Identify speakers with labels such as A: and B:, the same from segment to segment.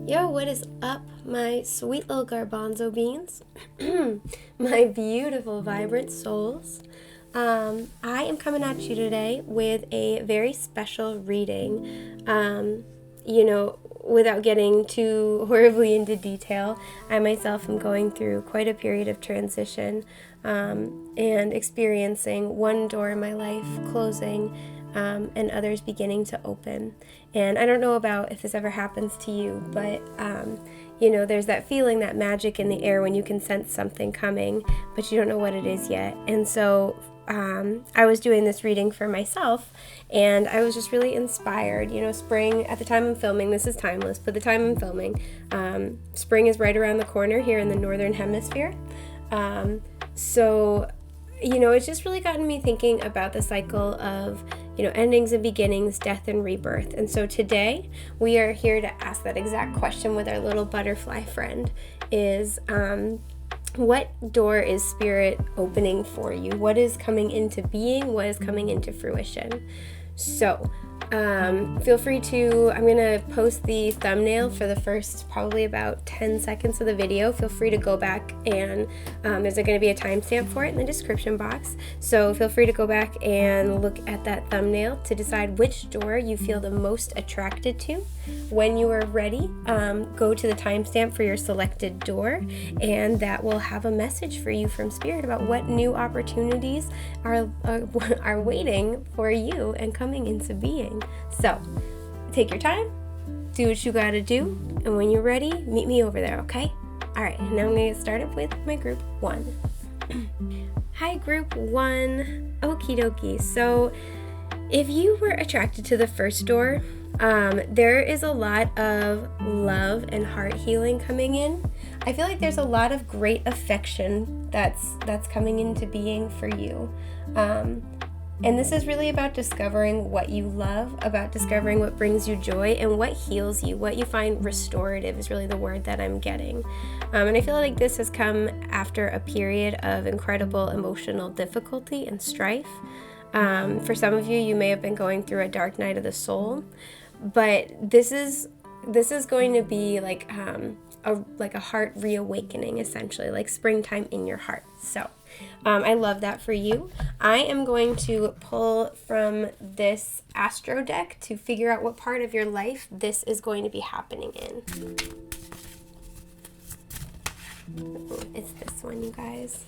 A: Yo, what is up, my sweet little garbanzo beans? My beautiful, vibrant souls. I am coming at you today with a very special reading. Without getting too horribly into detail, I myself am going through quite a period of transition and experiencing one door in my life closing and others beginning to open. And I don't know about if this ever happens to you, but there's that feeling, that magic in the air when you can sense something coming, but you don't know what it is yet. And so I was doing this reading for myself, and I was just really inspired. Spring, at the time I'm filming, this is timeless, but the time I'm filming, spring is right around the corner here in the northern hemisphere. It's just really gotten me thinking about the cycle of, endings and beginnings, death and rebirth. And so today we are here to ask that exact question with our little butterfly friend is, what door is Spirit opening for you? What is coming into being? What is coming into fruition? So feel free to, I'm going to post the thumbnail for the first probably about 10 seconds of the video. Feel free to go back and there's going to be a timestamp for it in the description box. So feel free to go back and look at that thumbnail to decide which door you feel the most attracted to. When you are ready, go to the timestamp for your selected door, and that will have a message for you from Spirit about what new opportunities are waiting for you and coming into being. So take your time, do what you gotta do, and when you're ready, meet me over there, okay? Alright, now I'm gonna get started with my group 1. Hi group 1, okie dokie. So if you were attracted to the first door, there is a lot of love and heart healing coming in. I feel like there's a lot of great affection that's coming into being for you. And this is really about discovering what you love, about discovering what brings you joy and what heals you, what you find restorative is really the word that I'm getting. And I feel like this has come after a period of incredible emotional difficulty and strife. For some of you, you may have been going through a dark night of the soul, but this is going to be like a heart reawakening, essentially, like springtime in your heart. So I love that for you. I am going to pull from this Astro deck to figure out what part of your life this is going to be happening in. It's this one, you guys.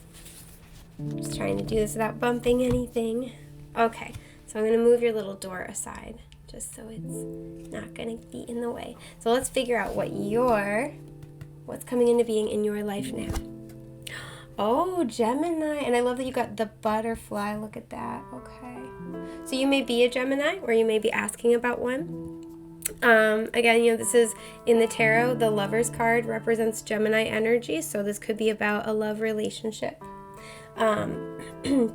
A: Just trying to do this without bumping anything. Okay, so I'm going to move your little door aside just so it's not going to be in the way. So let's figure out what's coming into being in your life now. Oh, Gemini. And I love that you got the butterfly. Look at that. Okay. So you may be a Gemini, or you may be asking about one. Again, this is in the tarot. The Lover's card represents Gemini energy. So this could be about a love relationship. And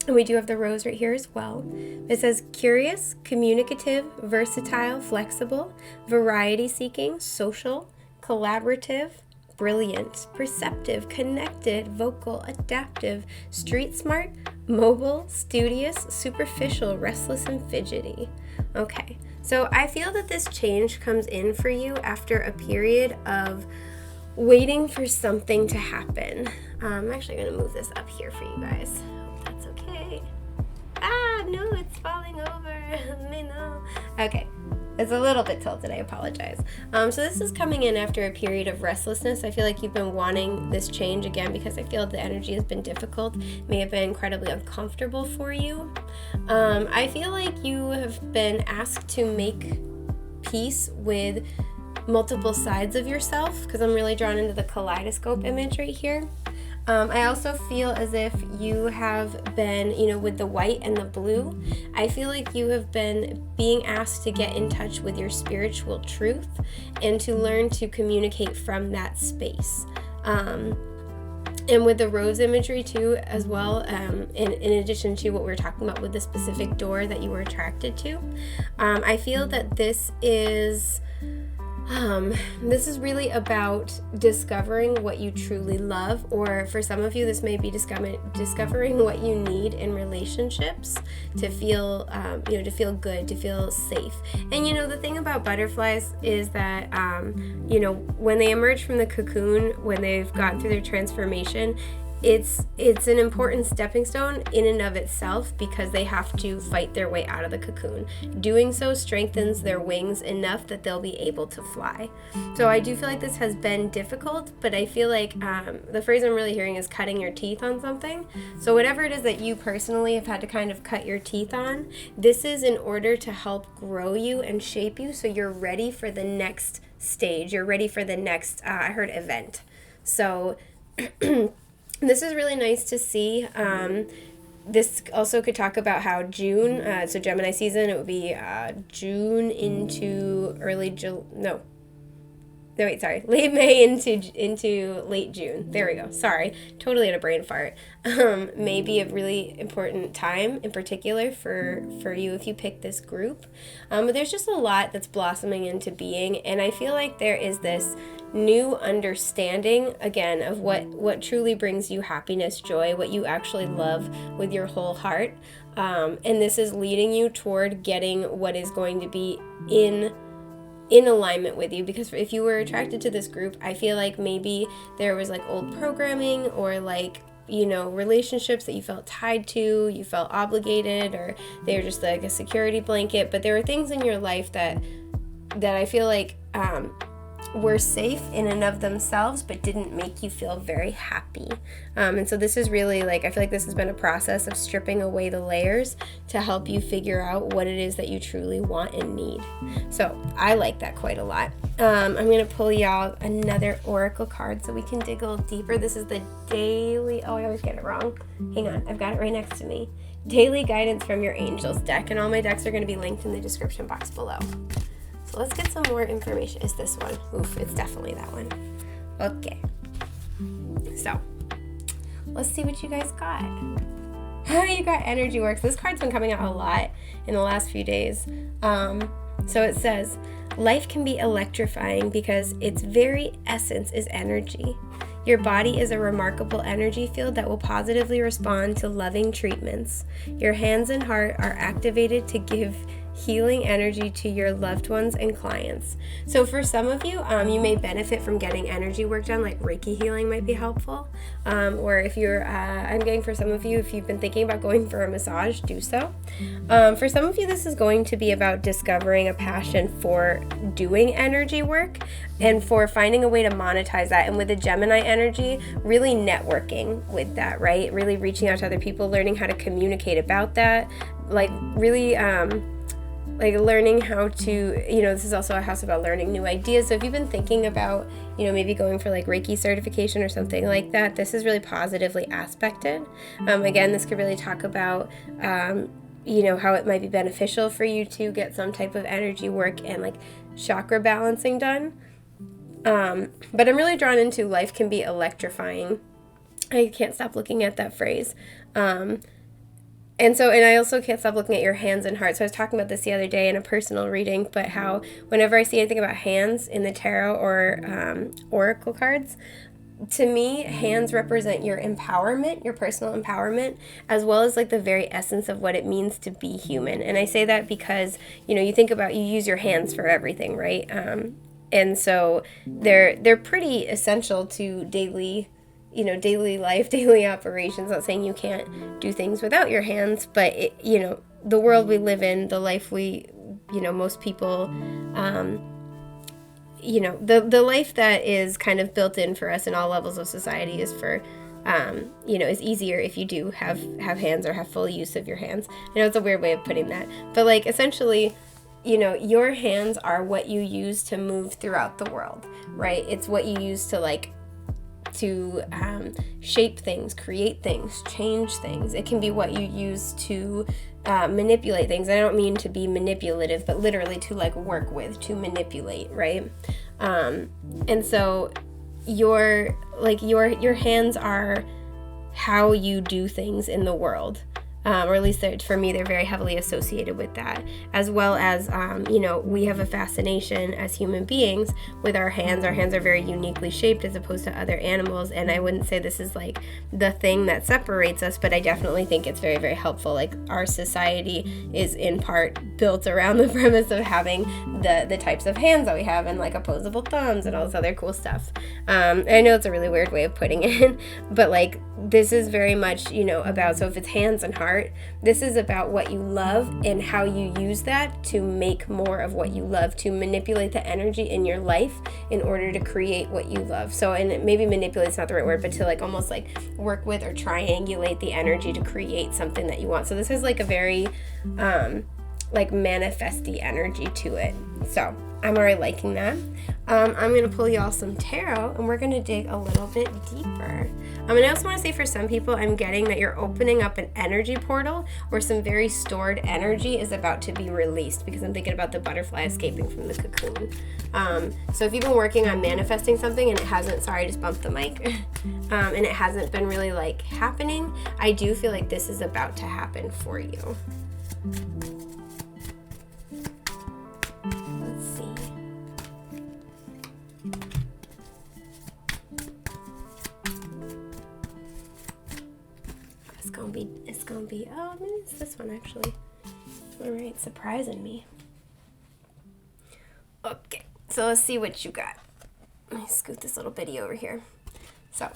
A: we do have the rose right here as well. It says curious, communicative, versatile, flexible, variety seeking, social, collaborative, brilliant, perceptive, connected, vocal, adaptive, street smart, mobile, studious, superficial, restless, and fidgety. Okay, so I feel that this change comes in for you after a period of waiting for something to happen. I'm actually going to move this up here for you guys. Hope that's okay. No, it's falling over. No. Okay. It's a little bit tilted, I apologize. So this is coming in after a period of restlessness. I feel like you've been wanting this change again because I feel the energy has been difficult, may have been incredibly uncomfortable for you. I feel like you have been asked to make peace with multiple sides of yourself, because I'm really drawn into the kaleidoscope image right here. I also feel as if you have been, with the white and the blue, I feel like you have been being asked to get in touch with your spiritual truth and to learn to communicate from that space. And with the rose imagery too, as well, in addition to what we were talking about with the specific door that you were attracted to, I feel that this is This is really about discovering what you truly love, or for some of you, this may be discovering what you need in relationships to feel, to feel good, to feel safe. And the thing about butterflies is that, when they emerge from the cocoon, when they've gone through their transformation, it's an important stepping stone in and of itself, because they have to fight their way out of the cocoon. Doing so strengthens their wings enough that they'll be able to fly. So I do feel like this has been difficult, but I feel like the phrase I'm really hearing is cutting your teeth on something. So whatever it is that you personally have had to kind of cut your teeth on, this is in order to help grow you and shape you so you're ready for the next stage. You're ready for the next, event. So this is really nice to see. This also could talk about how June, so Gemini season, it would be June into late May into late June. There we go. Sorry, totally had a brain fart. May be a really important time in particular for you if you pick this group. But there's just a lot that's blossoming into being, and I feel like there is this new understanding, again, of what truly brings you happiness, joy, what you actually love with your whole heart. And this is leading you toward getting what is going to be in alignment with you, because if you were attracted to this group, I feel like maybe there was like old programming or like relationships that you felt tied to, you felt obligated, or they were just like a security blanket. But there were things in your life that I feel like were safe in and of themselves, but didn't make you feel very happy. And so this is really I feel like this has been a process of stripping away the layers to help you figure out what it is that you truly want and need. So I like that quite a lot. I'm going to pull y'all another oracle card so we can dig a little deeper. This is the daily, I always get it wrong. Hang on, I've got it right next to me. Daily guidance from your angels deck, and all my decks are going to be linked in the description box below. So let's get some more information. Is this one? Oof, it's definitely that one. Okay. So let's see what you guys got. You got energy works. This card's been coming out a lot in the last few days. So it says, life can be electrifying because its very essence is energy. Your body is a remarkable energy field that will positively respond to loving treatments. Your hands and heart are activated to give healing energy to your loved ones and clients. So for some of you, you may benefit from getting energy work done, like Reiki healing might be helpful. Or if you're, I'm getting for some of you, if you've been thinking about going for a massage, do so. For some of you, this is going to be about discovering a passion for doing energy work and for finding a way to monetize that. And with the Gemini energy, really networking with that, right? Really reaching out to other people, learning how to communicate about that, really learning how to, this is also a house about learning new ideas. So if you've been thinking about, maybe going for Reiki certification or something like that, this is really positively aspected. Again, this could really talk about, how it might be beneficial for you to get some type of energy work and chakra balancing done. But I'm really drawn into life can be electrifying. I can't stop looking at that phrase. And I also can't stop looking at your hands and heart. So I was talking about this the other day in a personal reading, but how whenever I see anything about hands in the tarot or oracle cards, to me, hands represent your empowerment, your personal empowerment, as well as the very essence of what it means to be human. And I say that because, you think about, you use your hands for everything, right? And so they're pretty essential to daily life, daily operations. Not saying you can't do things without your hands, but the world we live in, the life we, most people, the life that is kind of built in for us in all levels of society is for, is easier if you do have hands or have full use of your hands. I know it's a weird way of putting that, but essentially, your hands are what you use to move throughout the world, right? It's what you use to shape things, create things, change things. It can be what you use to manipulate things. I don't mean to be manipulative, but literally to work with, to manipulate, right? And so your hands are how you do things in the world. or at least for me, they're very heavily associated with that, as well as, we have a fascination as human beings with our hands. Our hands are very uniquely shaped as opposed to other animals, and I wouldn't say this is like the thing that separates us, but I definitely think it's very, very helpful. Like, our society is in part built around the premise of having the types of hands that we have, and like opposable thumbs and all this other cool stuff. I know it's a really weird way of putting it, but like, this is very much, about, so if it's hands and heart, this is about what you love and how you use that to make more of what you love, to manipulate the energy in your life in order to create what you love. So, and maybe manipulate is not the right word, but to like almost like work with or triangulate the energy to create something that you want. So this is like a very like manifesty energy to it. So I'm already liking that. I'm going to pull y'all some tarot, and we're going to dig a little bit deeper. And I also want to say, for some people, I'm getting that you're opening up an energy portal where some very stored energy is about to be released, because I'm thinking about the butterfly escaping from the cocoon. So if you've been working on manifesting something and it hasn't, sorry, I just bumped the mic, and it hasn't been really like happening, I do feel like this is about to happen for you. It's gonna be, oh, maybe it's this one actually. All right, surprising me. Okay, so let's see what you got. Let me scoot this little bitty over here. So,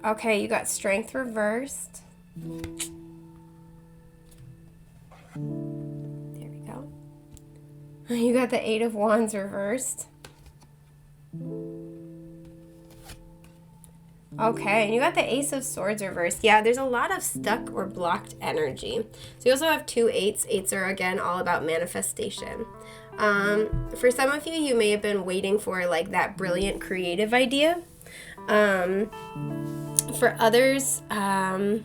A: okay, you got strength reversed. There we go. You got the 8 of Wands reversed. Okay, and you got the Ace of Swords reversed. Yeah, there's a lot of stuck or blocked energy. So you also have 2 8s. 8s are, again, all about manifestation. For some of you, you may have been waiting for, like, that brilliant creative idea. For others, I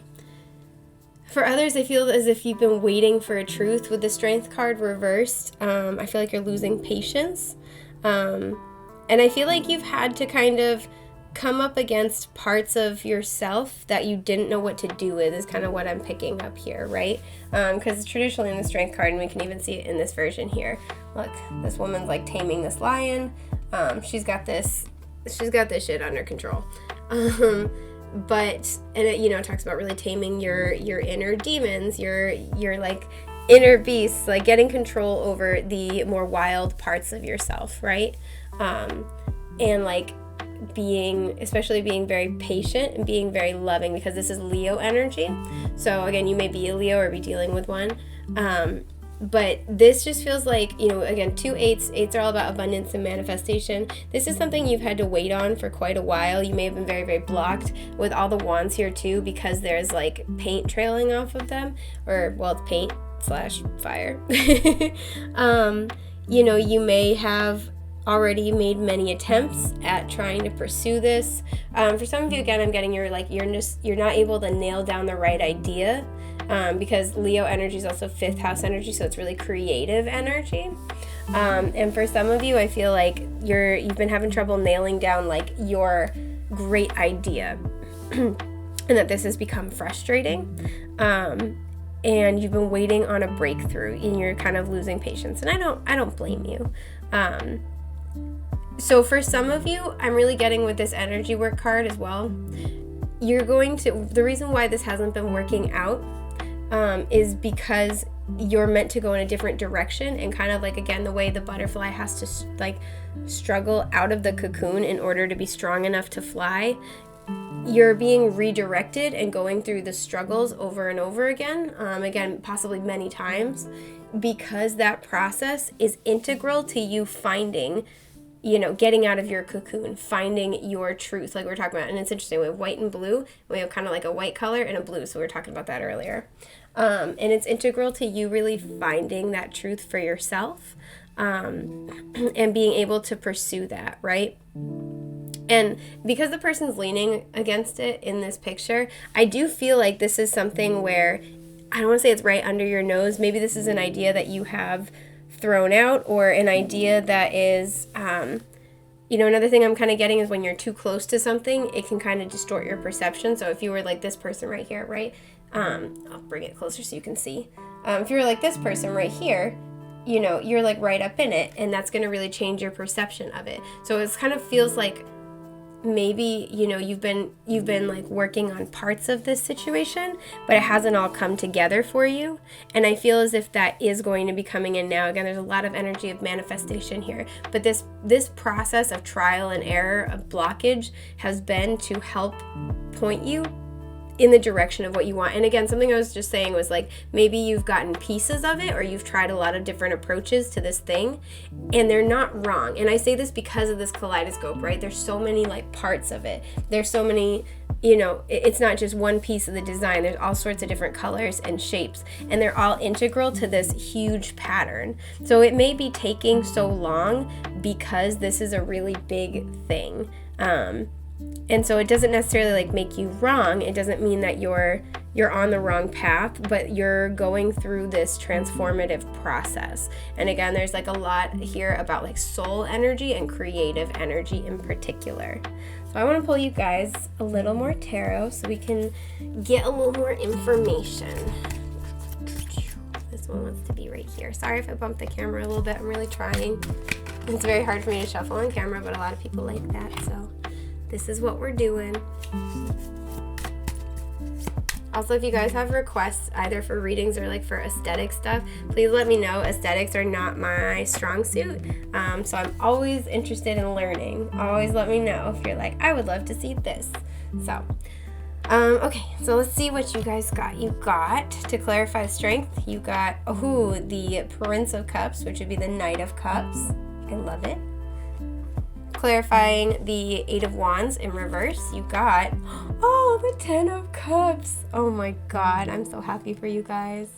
A: feel as if you've been waiting for a truth with the Strength card reversed. I feel like you're losing patience. And I feel like you've had to kind of come up against parts of yourself that you didn't know what to do with, is kind of what I'm picking up here, right? Because traditionally in the Strength card, and we can even see it in this version here, look, this woman's like taming this lion. She's got this shit under control. But, and it talks about really taming your inner demons, your like inner beasts, like getting control over the more wild parts of yourself, right? And like especially being very patient and being very loving, because this is Leo energy. So again, you may be a Leo or be dealing with one. But this just feels like, again, 2 8s. 8s are all about abundance and manifestation. This is something you've had to wait on for quite a while. You may have been very, very blocked with all the wands here too, because there's like paint trailing off of them, or, well, it's paint / fire. You may have already made many attempts at trying to pursue this. For some of you, again, I'm getting you're not able to nail down the right idea, because Leo energy is also 5th house energy, so it's really creative energy. And for some of you, I feel like you've been having trouble nailing down like your great idea, and that this has become frustrating. And you've been waiting on a breakthrough, and you're kind of losing patience. And I don't blame you. So for some of you, I'm really getting with this energy work card as well. The reason why this hasn't been working out is because you're meant to go in a different direction, and kind of like, again, the way the butterfly has to like struggle out of the cocoon in order to be strong enough to fly. You're being redirected and going through the struggles over and over again, possibly many times, because that process is integral to you finding, getting out of your cocoon, finding your truth, like we were talking about. And it's interesting, we have white and blue. We have kind of like a white color and a blue, so we were talking about that earlier. And it's integral to you really finding that truth for yourself, and being able to pursue that, right? And because the person's leaning against it in this picture, I do feel like this is something where, I don't want to say it's right under your nose. Maybe this is an idea that you have thrown out, or an idea that is, another thing I'm kind of getting is when you're too close to something, it can kind of distort your perception. So if you were like this person right here, right? I'll bring it closer so you can see. If you're like this person right here, you know, you're like right up in it, and that's going to really change your perception of it. So it kind of feels like maybe, you know, you've been like working on parts of this situation, but it hasn't all come together for you. And I feel as if that is going to be coming in now. Again, there's a lot of energy of manifestation here, but this process of trial and error, of blockage, has been to help point you in the direction of what you want. And again, something I was just saying was like, maybe you've gotten pieces of it, or you've tried a lot of different approaches to this thing, and they're not wrong. And I say this because of this kaleidoscope, right? There's so many like parts of it. There's so many, you know, it's not just one piece of the design. There's all sorts of different colors and shapes, and they're all integral to this huge pattern. So it may be taking so long because this is a really big thing. And so it doesn't necessarily like make you wrong. It doesn't mean that you're on the wrong path, but you're going through this transformative process. And again, there's like a lot here about like soul energy and creative energy in particular. So I want to pull you guys a little more tarot so we can get a little more information. This one wants to be right here. Sorry if I bumped the camera a little bit. I'm really trying. It's very hard for me to shuffle on camera, but a lot of people like that, so this is what we're doing. Also, if you guys have requests either for readings or like for aesthetic stuff, please let me know. Aesthetics are not my strong suit, so I'm always interested in learning. Always let me know if you're like, I would love to see this. So okay, so let's see what you guys got. You got, to clarify strength, you got the Prince of Cups, which would be the Knight of Cups. I love it. Clarifying the Eight of Wands in reverse, you got, the Ten of Cups. Oh my God, I'm so happy for you guys.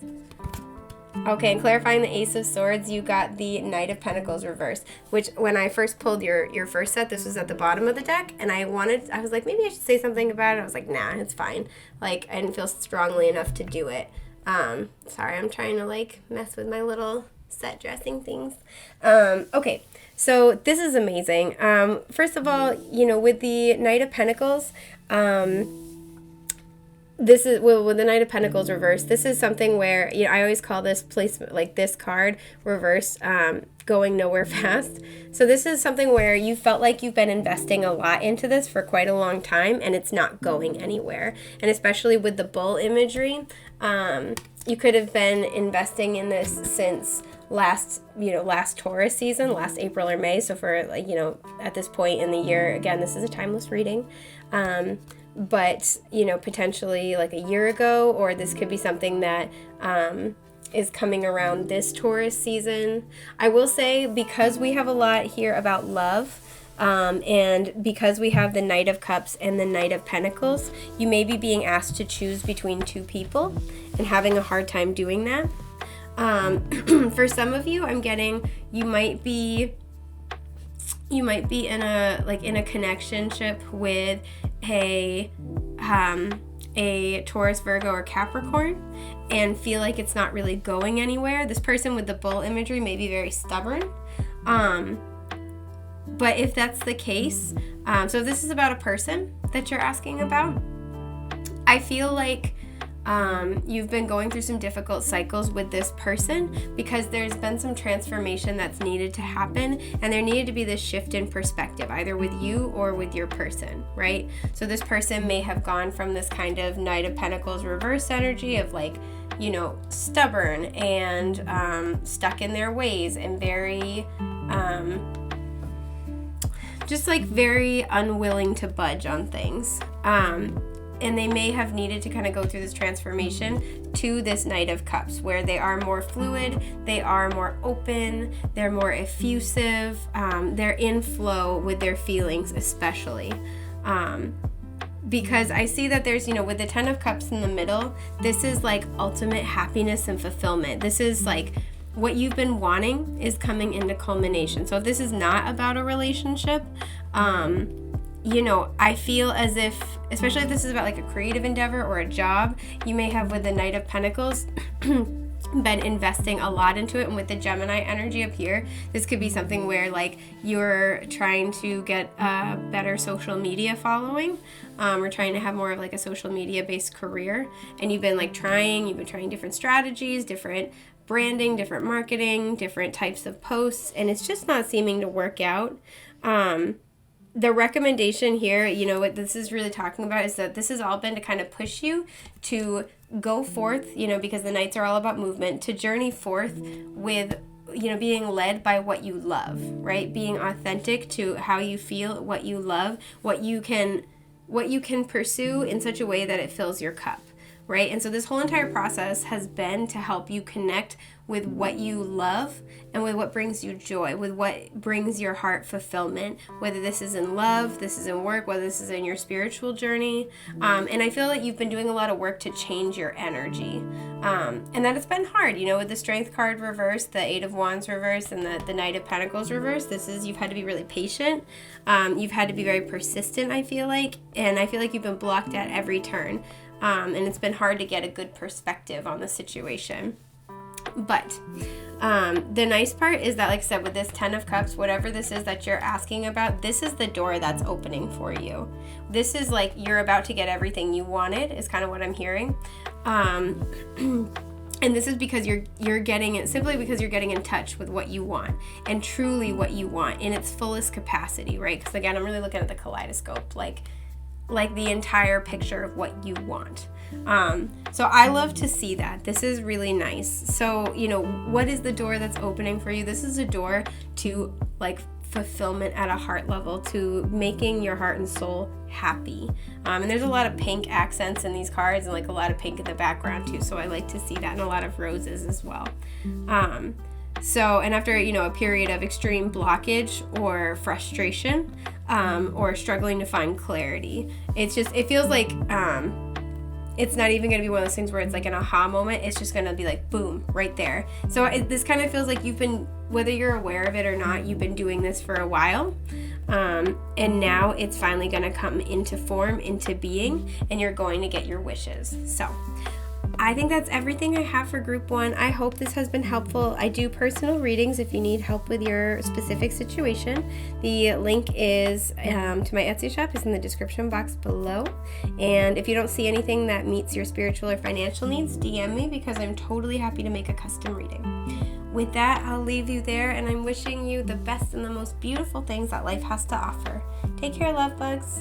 A: Okay, and clarifying the Ace of Swords, you got the Knight of Pentacles reverse, which when I first pulled your first set, this was at the bottom of the deck, and I was like, maybe I should say something about it. I was like, nah, it's fine. Like, I didn't feel strongly enough to do it. Sorry, I'm trying to like mess with my little set dressing things. Okay. So this is amazing. First of all, you know, with the Knight of Pentacles, with the Knight of Pentacles reverse, this is something where, you know, I always call this placement, like this card reverse, going nowhere fast. So this is something where you felt like you've been investing a lot into this for quite a long time, and it's not going anywhere. And especially with the bull imagery, you could have been investing in this since last Taurus season, last April or May. So for like, you know, at this point in the year, again, this is a timeless reading. But, you know, potentially like a year ago, or this could be something that is coming around this Taurus season. I will say, because we have a lot here about love, and because we have the Knight of Cups and the Knight of Pentacles, you may be being asked to choose between two people and having a hard time doing that. For some of you, I'm getting, you might be in a connectionship with a Taurus, Virgo, or Capricorn, and feel like it's not really going anywhere. This person with the bull imagery may be very stubborn. But if that's the case, so if this is about a person that you're asking about, I feel like you've been going through some difficult cycles with this person because there's been some transformation that's needed to happen, and there needed to be this shift in perspective, either with you or with your person, right? So this person may have gone from this kind of Knight of Pentacles reverse energy of like, you know, stubborn and stuck in their ways and very just like very unwilling to budge on things. And they may have needed to kind of go through this transformation to this Knight of Cups, where they are more fluid, they are more open, they're more effusive, they're in flow with their feelings especially. Because I see that there's, you know, with the Ten of Cups in the middle, this is like ultimate happiness and fulfillment. This is like what you've been wanting is coming into culmination. So if this is not about a relationship, you know, I feel as if, especially if this is about like a creative endeavor or a job, you may have with the Knight of Pentacles, been investing a lot into it. And with the Gemini energy up here, this could be something where like you're trying to get a better social media following, or trying to have more of like a social media based career, and you've been trying different strategies, different branding, different marketing, different types of posts, and it's just not seeming to work out. The recommendation here, what this is really talking about is that this has all been to kind of push you to go forth, because the nights are all about movement, to journey forth with, being led by what you love, right? Being authentic to how you feel, what you love, what you can pursue in such a way that it fills your cup, right? And so this whole entire process has been to help you connect with what you love and with what brings you joy, with what brings your heart fulfillment, whether this is in love, this is in work, whether this is in your spiritual journey. And I feel that you've been doing a lot of work to change your energy. And that it's been hard, with the Strength card reversed, the Eight of Wands reversed, and the Knight of Pentacles reversed. You've had to be really patient. You've had to be very persistent, I feel like. And I feel like you've been blocked at every turn. And it's been hard to get a good perspective on the situation. But the nice part is that, like I said, with this 10 of Cups, whatever this is that you're asking about, this is the door that's opening for you. This is like you're about to get everything you wanted, is kind of what I'm hearing. And this is because you're getting it, simply because you're getting in touch with what you want, and truly what you want in its fullest capacity, right? Because again, I'm really looking at the kaleidoscope, like the entire picture of what you want. So I love to see that. This is really nice. So, what is the door that's opening for you? This is a door to fulfillment at a heart level, to making your heart and soul happy. And there's a lot of pink accents in these cards, and a lot of pink in the background too. So I like to see that, and a lot of roses as well. So, and after, a period of extreme blockage or frustration, or struggling to find clarity, it feels like, it's not even going to be one of those things where it's like an aha moment. It's just going to be like, boom, right there. So this kind of feels like you've been, whether you're aware of it or not, you've been doing this for a while. And now it's finally going to come into form, into being, and you're going to get your wishes. So I think that's everything I have for group 1. I hope this has been helpful. I do personal readings if you need help with your specific situation. The link is to my Etsy shop is in the description box below. And if you don't see anything that meets your spiritual or financial needs, DM me, because I'm totally happy to make a custom reading. With that, I'll leave you there, and I'm wishing you the best and the most beautiful things that life has to offer. Take care, love bugs.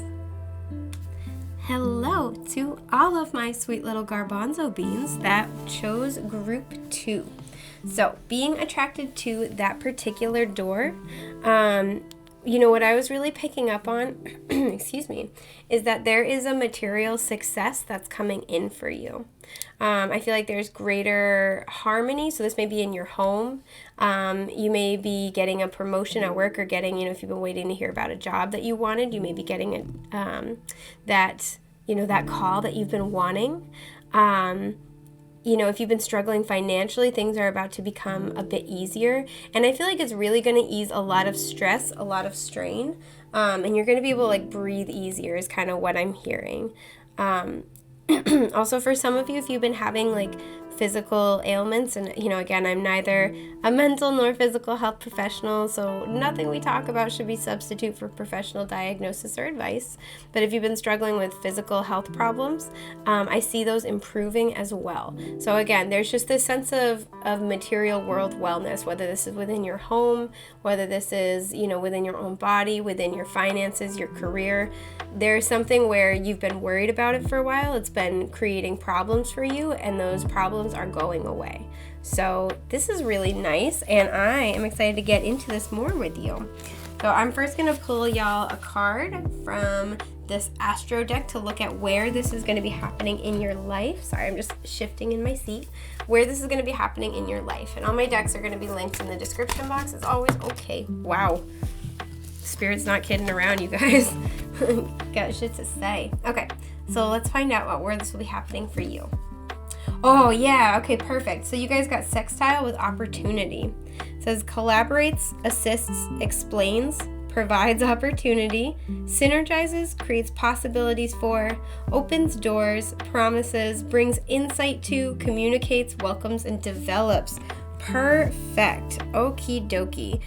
A: Hello to all of my sweet little garbanzo beans that chose group 2. So being attracted to that particular door, what I was really picking up on, excuse me, is that there is a material success that's coming in for you. I feel like there's greater harmony. So this may be in your home. You may be getting a promotion at work, or getting, if you've been waiting to hear about a job that you wanted, you may be getting that call that you've been wanting. If you've been struggling financially, things are about to become a bit easier. And I feel like it's really going to ease a lot of stress, a lot of strain. And you're going to be able to breathe easier is kind of what I'm hearing. Also, for some of you, if you've been having physical ailments, and again, I'm neither a mental nor physical health professional, so nothing we talk about should be substitute for professional diagnosis or advice. But if you've been struggling with physical health problems, I see those improving as well. So again, there's just this sense of material world wellness, whether this is within your home, whether this is within your own body, within your finances, your career. There's something where you've been worried about it for a while. It's been creating problems for you, and those problems are going away. So this is really nice, and I am excited to get into this more with you. So I'm first going to pull y'all a card from this Astro deck to look at where this is going to be happening in your life. Sorry, I'm just shifting in my seat. Where this is going to be happening in your life. And all my decks are going to be linked in the description box as always. Okay, wow. Spirit's not kidding around, you guys. Got shit to say. Okay, so let's find out where this will be happening for you. Oh yeah, okay, perfect. So you guys got sextile with opportunity. It says collaborates, assists, explains, provides opportunity, synergizes, creates possibilities for, opens doors, promises, brings insight to, communicates, welcomes, and develops. Perfect. Okie dokie.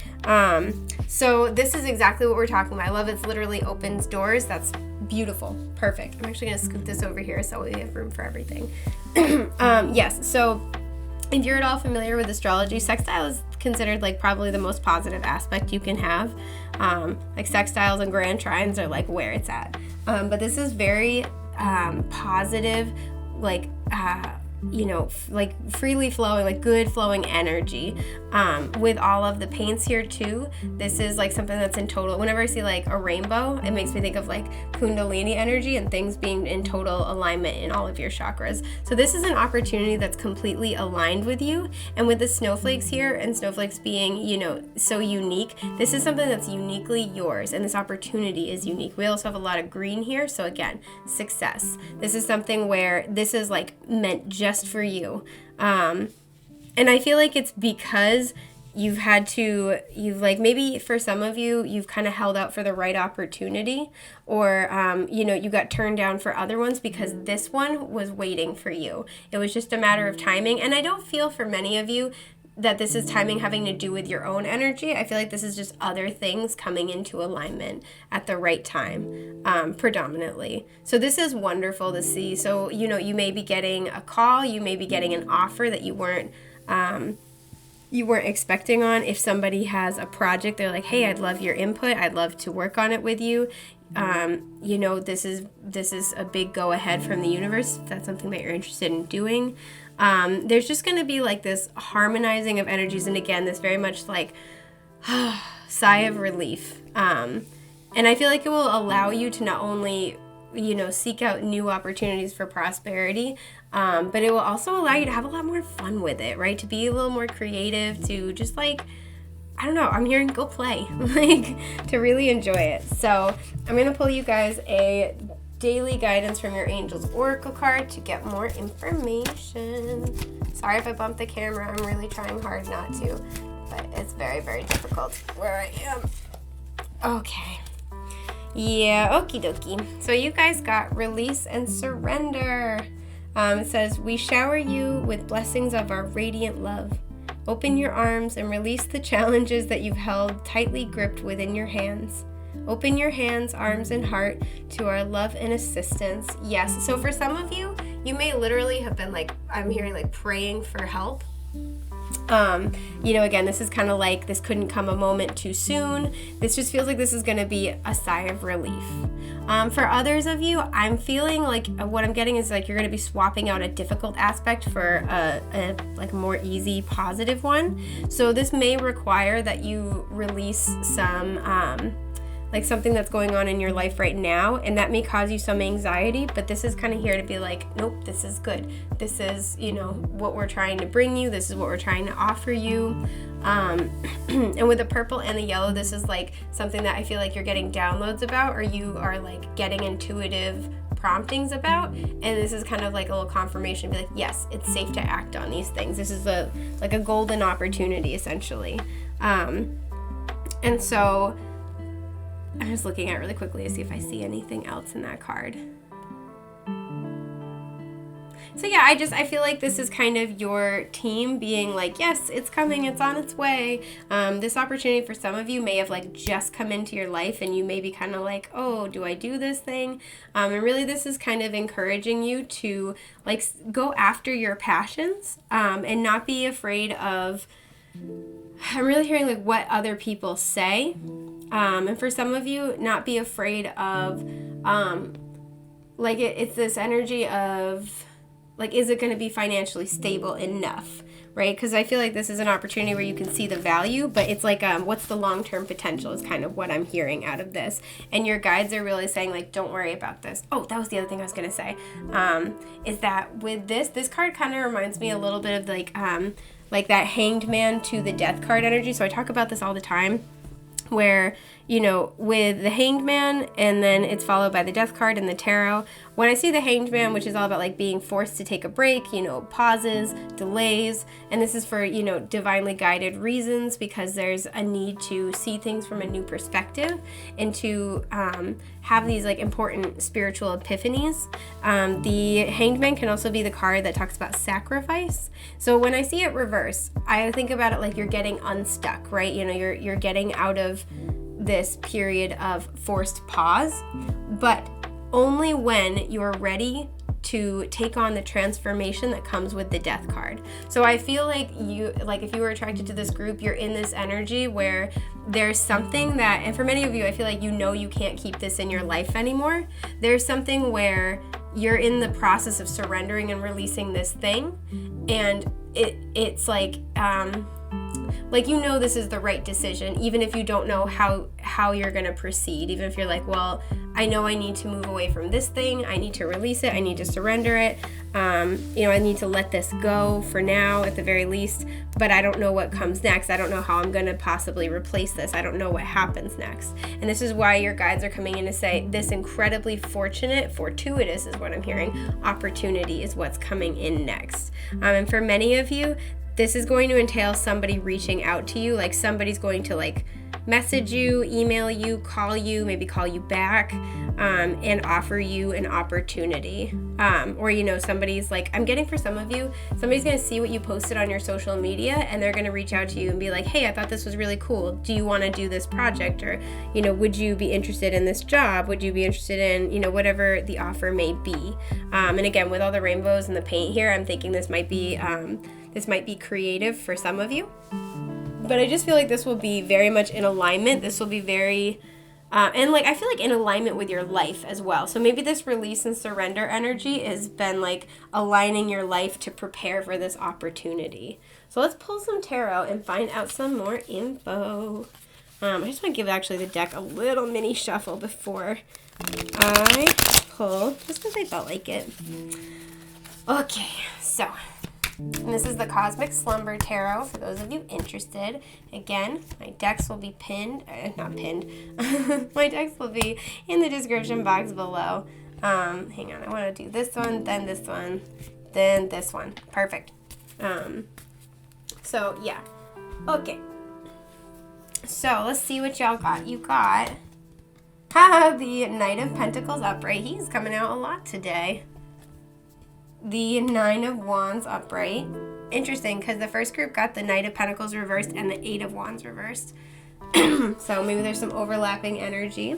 A: So this is exactly what we're talking about. I love it's literally opens doors. That's beautiful. Perfect. I'm actually going to scoop this over here so we have room for everything. Yes. So if you're at all familiar with astrology, sextile is considered like probably the most positive aspect you can have. Like sextiles and grand trines are like where it's at. But this is very positive, like like freely flowing, like good flowing energy with all of the paints here too. This is like something that's in total, whenever I see like a rainbow, it makes me think of like Kundalini energy and things being in total alignment in all of your chakras. So this is an opportunity that's completely aligned with you. And with the snowflakes here, and snowflakes being, so unique, this is something that's uniquely yours, and this opportunity is unique. We also have a lot of green here, so again, success. This is something where this is like meant just for you. And I feel like it's because you've like, maybe for some of you, you've kind of held out for the right opportunity, or, you got turned down for other ones because this one was waiting for you. It was just a matter of timing. And I don't feel for many of you that this is timing having to do with your own energy. I feel like this is just other things coming into alignment at the right time, predominantly. So this is wonderful to see. So, you may be getting a call, you may be getting an offer that you weren't expecting on. If somebody has a project, they're like, hey, I'd love your input. I'd love to work on it with you. This is a big go ahead from the universe. If that's something that you're interested in doing. There's just going to be like this harmonizing of energies. And again, this very much like sigh of relief. And I feel like it will allow you to not only, seek out new opportunities for prosperity, but it will also allow you to have a lot more fun with it, right? To be a little more creative, to just like, I don't know, I'm hearing go play, like to really enjoy it. So I'm going to pull you guys a daily guidance from your Angel's Oracle card to get more information. Sorry if I bumped the camera. I'm really trying hard not to, but it's very, very difficult where I am. Okay. Yeah, okie dokie. So you guys got release and surrender. It says, we shower you with blessings of our radiant love. Open your arms and release the challenges that you've held tightly gripped within your hands. Open your hands, arms, and heart to our love and assistance. Yes, so for some of you, you may literally have been like, I'm hearing like praying for help. Again, this is kind of like, this couldn't come a moment too soon. This just feels like this is going to be a sigh of relief. For others of you, I'm feeling like what I'm getting is like you're going to be swapping out a difficult aspect for a more easy, positive one. So this may require that you release some like something that's going on in your life right now, and that may cause you some anxiety, but this is kind of here to be like, nope, this is good. This is, what we're trying to bring you. This is what we're trying to offer you. And with the purple and the yellow, this is like something that I feel like you're getting downloads about, or you are like getting intuitive promptings about, and this is kind of like a little confirmation, be like, yes, it's safe to act on these things. This is a golden opportunity, essentially. And so I'm just looking at really quickly to see if I see anything else in that card. So yeah, I feel like this is kind of your team being like, yes, it's coming, it's on its way. This opportunity for some of you may have like just come into your life, and you may be kind of like, oh, do I do this thing? And really this is kind of encouraging you to like go after your passions, and not be afraid of, I'm really hearing like what other people say. And for some of you, not be afraid of, it's this energy of, like, is it going to be financially stable enough, right? Because I feel like this is an opportunity where you can see the value, but it's like, what's the long-term potential is kind of what I'm hearing out of this. And your guides are really saying, like, don't worry about this. Oh, that was the other thing I was going to say, is that with this card kind of reminds me a little bit of, like that hanged man to the death card energy. So I talk about this all the time, where, with the hanged man, and then it's followed by the death card in the tarot, when I see the Hanged Man, which is all about like being forced to take a break, pauses, delays, and this is for, divinely guided reasons, because there's a need to see things from a new perspective and to have these like important spiritual epiphanies. The Hanged Man can also be the card that talks about sacrifice. So when I see it reverse, I think about it like you're getting unstuck, right? You're getting out of this period of forced pause, but only when you're ready to take on the transformation that comes with the Death card. So I feel like if you were attracted to this group, you're in this energy where there's something that, and for many of you, I feel like you can't keep this in your life anymore. There's something where you're in the process of surrendering and releasing this thing, and it's like this is the right decision, even if you don't know how you're going to proceed, even if you're like, well, I know I need to move away from this thing, I need to release it, I need to surrender it, I need to let this go for now at the very least, but I don't know what comes next. I don't know how I'm going to possibly replace this. I don't know what happens next. And this is why your guides are coming in to say this incredibly fortuitous is what I'm hearing, opportunity is what's coming in next. And for many of you, this is going to entail somebody reaching out to you, like somebody's going to like message you, email you, call you, maybe call you back, and offer you an opportunity. Or, somebody's like, I'm getting for some of you, somebody's going to see what you posted on your social media and they're going to reach out to you and be like, hey, I thought this was really cool. Do you want to do this project? Or, would you be interested in this job? Would you be interested in, whatever the offer may be? And again, with all the rainbows and the paint here, I'm thinking this might be creative for some of you. But I just feel like this will be very much in alignment. This will be very, I feel like in alignment with your life as well. So maybe this release and surrender energy has been like aligning your life to prepare for this opportunity. So let's pull some tarot and find out some more info. I just want to give actually the deck a little mini shuffle before I pull, just because I felt like it. Okay, so... and this is the Cosmic Slumber Tarot, for those of you interested. Again, my decks will be my decks will be in the description box below. Hang on, I want to do this one, then this one, then this one. Perfect. So, yeah. Okay. So, let's see what y'all got. You got the Knight of Pentacles upright. He's coming out a lot today. The Nine of Wands upright. Interesting, because the first group got the Knight of Pentacles reversed and the Eight of Wands reversed. So maybe there's some overlapping energy.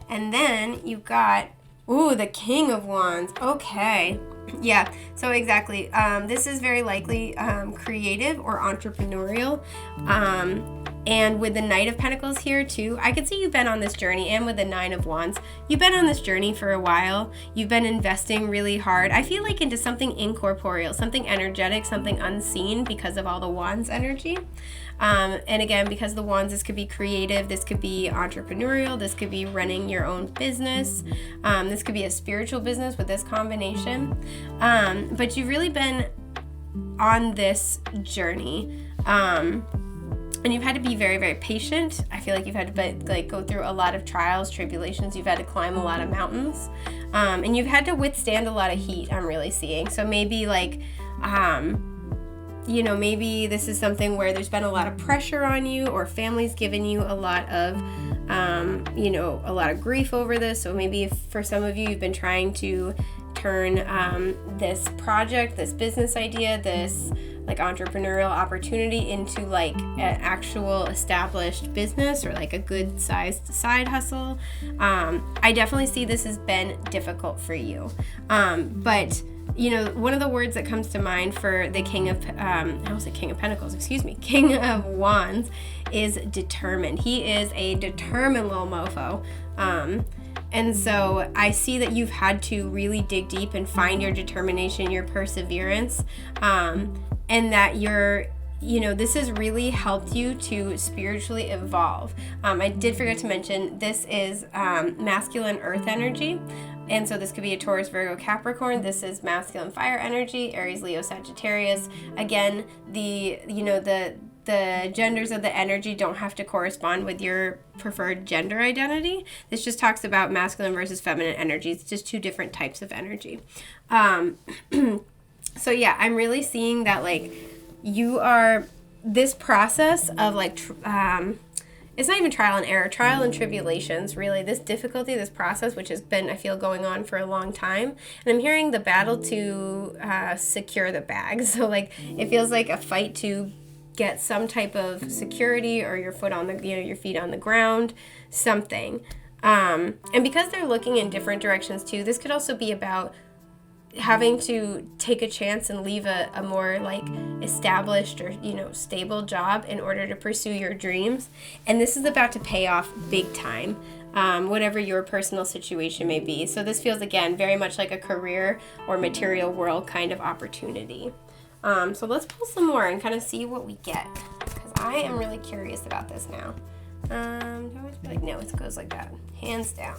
A: And then you got, the King of Wands. Okay. Yeah, so exactly. This is very likely creative or entrepreneurial. And with the Knight of Pentacles here too, I can see you've been on this journey, and with the Nine of Wands, you've been on this journey for a while. You've been investing really hard, I feel like, into something incorporeal, something energetic, something unseen because of all the Wands energy. And again, because the Wands, this could be creative, this could be entrepreneurial, this could be running your own business, this could be a spiritual business with this combination. But you've really been on this journey. And you've had to be very, very patient. I feel like you've had to go through a lot of trials, tribulations. You've had to climb a lot of mountains. And you've had to withstand a lot of heat, I'm really seeing. So maybe maybe this is something where there's been a lot of pressure on you, or family's given you a lot of, a lot of grief over this. So maybe if for some of you, you've been trying to turn this project, this business idea, this entrepreneurial opportunity into an actual established business, or a good sized side hustle. I definitely see this has been difficult for you. But one of the words that comes to mind for the King of Wands is determined. He is a determined little mofo. And so I see that you've had to really dig deep and find your determination, your perseverance, and that this has really helped you to spiritually evolve. I did forget to mention, this is masculine earth energy. And so this could be a Taurus, Virgo, Capricorn. This is masculine fire energy, Aries, Leo, Sagittarius. Again, the the genders of the energy don't have to correspond with your preferred gender identity. This just talks about masculine versus feminine energy. It's just two different types of energy. So yeah, I'm really seeing that like you are this process of like it's not even trial and error, trial and tribulations, really. This difficulty, this process, which has been, I feel, going on for a long time. And I'm hearing the battle to secure the bag. So, like, it feels like a fight to get some type of security, or your foot on the, your feet on the ground, something. And because they're looking in different directions, too, this could also be about having to take a chance and leave a more like established or stable job in order to pursue your dreams. And this is about to pay off big time, whatever your personal situation may be. So this feels, again, very much like a career or material world kind of opportunity. So let's pull some more and kind of see what we get, because I am really curious about this now. Do I always be like, no, it goes like that, hands down.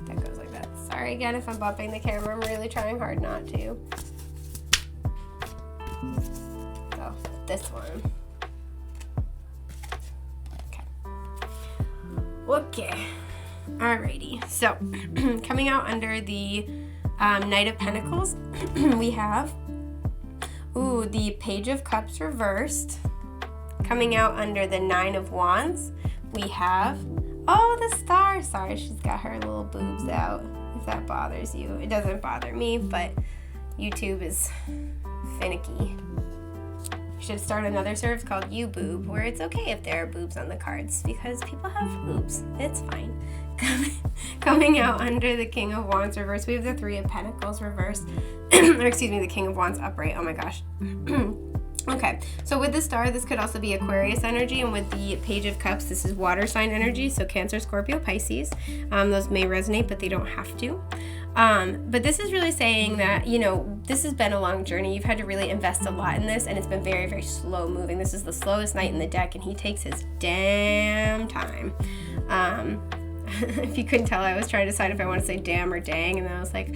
A: That goes like that. Sorry again if I'm bumping the camera. I'm really trying hard not to. So, this one. Okay. Alrighty. So, coming out under the Knight of Pentacles, we have the Page of Cups reversed. Coming out under the Nine of Wands, we have the Star. Sorry, she's got her little boobs out, if that bothers you. It doesn't bother me, but YouTube is finicky. You should start another service called YouBoob, where it's okay if there are boobs on the cards, because people have boobs. It's fine. Coming out under the King of Wands reversed, we have the Three of Pentacles reversed. Or excuse me, the King of Wands upright. Oh my gosh. Okay, so with the Star, this could also be Aquarius energy, and with the Page of Cups, this is water sign energy, so Cancer, Scorpio, Pisces. Those may resonate, but they don't have to. But this is really saying that, this has been a long journey. You've had to really invest a lot in this, and it's been very, very slow moving. This is the slowest knight in the deck, and he takes his damn time. If you couldn't tell, I was trying to decide if I want to say damn or dang, and then I was like,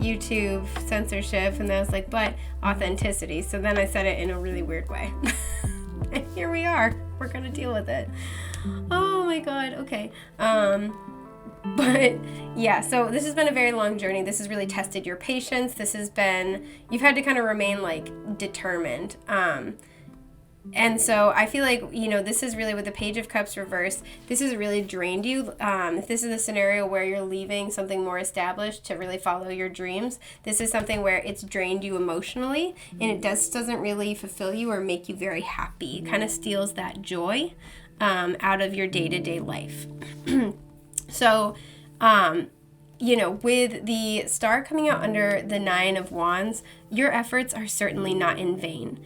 A: YouTube censorship, and then I was like, but authenticity. So then I said it in a really weird way. And here we are. We're gonna deal with it. Oh my god. Okay. But yeah, so this has been a very long journey. This has really tested your patience. You've had to kind of remain like determined. And so I feel like, this is really with the Page of Cups reversed, this has really drained you. If this is a scenario where you're leaving something more established to really follow your dreams, this is something where it's drained you emotionally, and it doesn't really fulfill you or make you very happy. It kind of steals that joy out of your day-to-day life. So, with the Star coming out under the Nine of Wands, your efforts are certainly not in vain.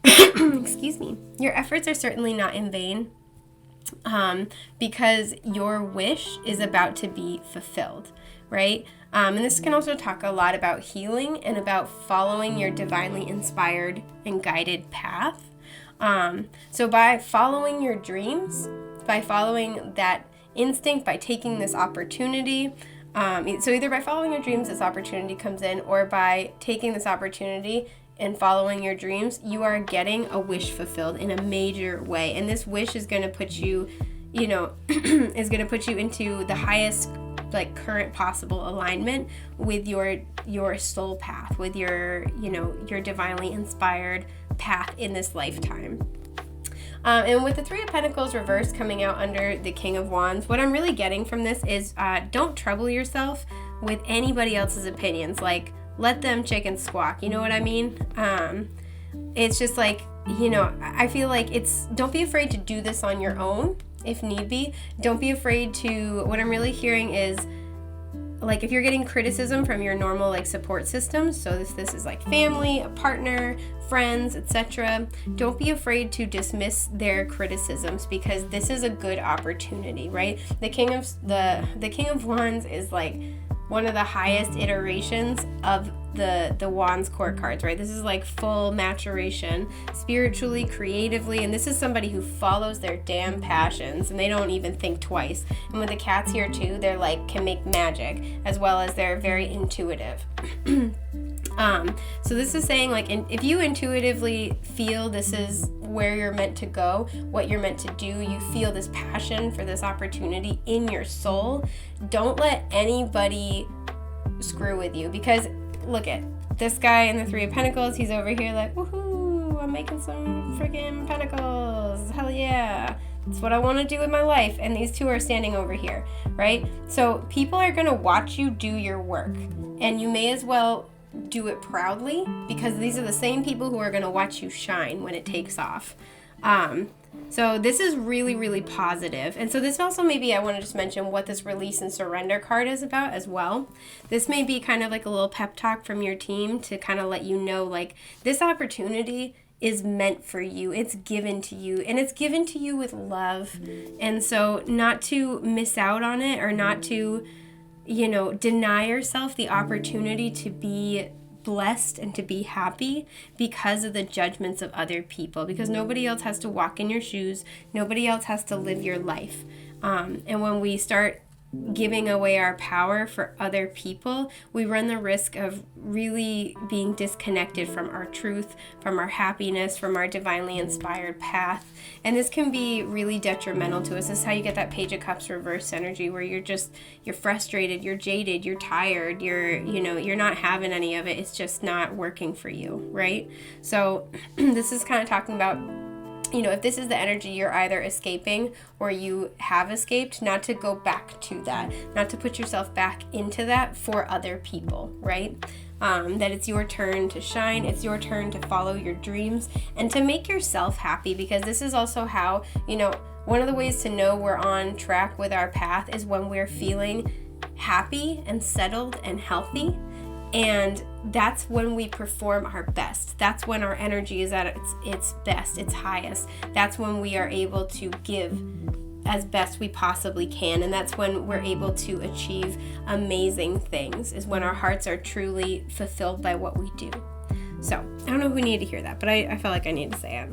A: Excuse me. Your efforts are certainly not in vain, because your wish is about to be fulfilled, right? And this can also talk a lot about healing and about following your divinely inspired and guided path. So by following your dreams, by following that instinct, by taking this opportunity, so either by following your dreams, this opportunity comes in, or by taking this opportunity and following your dreams, you are getting a wish fulfilled in a major way. And this wish is going to put you, is going to put you into the highest, like, current possible alignment with your soul path, with your divinely inspired path in this lifetime. And with the Three of Pentacles reversed coming out under the King of Wands, what I'm really getting from this is don't trouble yourself with anybody else's opinions. Like, let them chicken squawk, you know what I mean? It's just like, I feel like don't be afraid to do this on your own if need be. Don't be afraid to, what I'm really hearing is, like, if you're getting criticism from your normal, like, support systems, so this is like family, a partner, friends, etc., don't be afraid to dismiss their criticisms, because this is a good opportunity, right? The King of Wands is like one of the highest iterations of the Wands Court cards, right? This is like full maturation, spiritually, creatively, and this is somebody who follows their damn passions, and they don't even think twice. And with the cats here too, they're like, can make magic, as well as they're very intuitive. So this is saying, like, if you intuitively feel this is where you're meant to go, what you're meant to do, you feel this passion for this opportunity in your soul, don't let anybody screw with you. Because look at this guy in the Three of Pentacles, he's over here like, woohoo, I'm making some freaking pentacles, hell yeah, it's what I want to do with my life. And these two are standing over here, right? So people are going to watch you do your work, and you may as well do it proudly, because these are the same people who are going to watch you shine when it takes off. So this is really, really positive. And so this also, maybe I want to just mention what this release and surrender card is about as well. This may be kind of like a little pep talk from your team to kind of let you know, like, this opportunity is meant for you. It's given to you, and it's given to you with love. And so not to miss out on it, or not to, deny yourself the opportunity to be blessed and to be happy because of the judgments of other people, because nobody else has to walk in your shoes, nobody else has to live your life. And when we start giving away our power for other people, we run the risk of really being disconnected from our truth, from our happiness, from our divinely inspired path. And this can be really detrimental to us. This is how you get that Page of Cups reverse energy, where you're frustrated, you're jaded, you're tired, you're not having any of it. It's just not working for you, right? So this is kind of talking about, if this is the energy you're either escaping or you have escaped, not to go back to that, not to put yourself back into that for other people, right? That it's your turn to shine, it's your turn to follow your dreams, and to make yourself happy, because this is also how, one of the ways to know we're on track with our path is when we're feeling happy and settled and healthy. And that's when we perform our best. That's when our energy is at its best, its highest. That's when we are able to give as best we possibly can. And that's when we're able to achieve amazing things, is when our hearts are truly fulfilled by what we do. So I don't know who needed to hear that, but I felt like I needed to say it.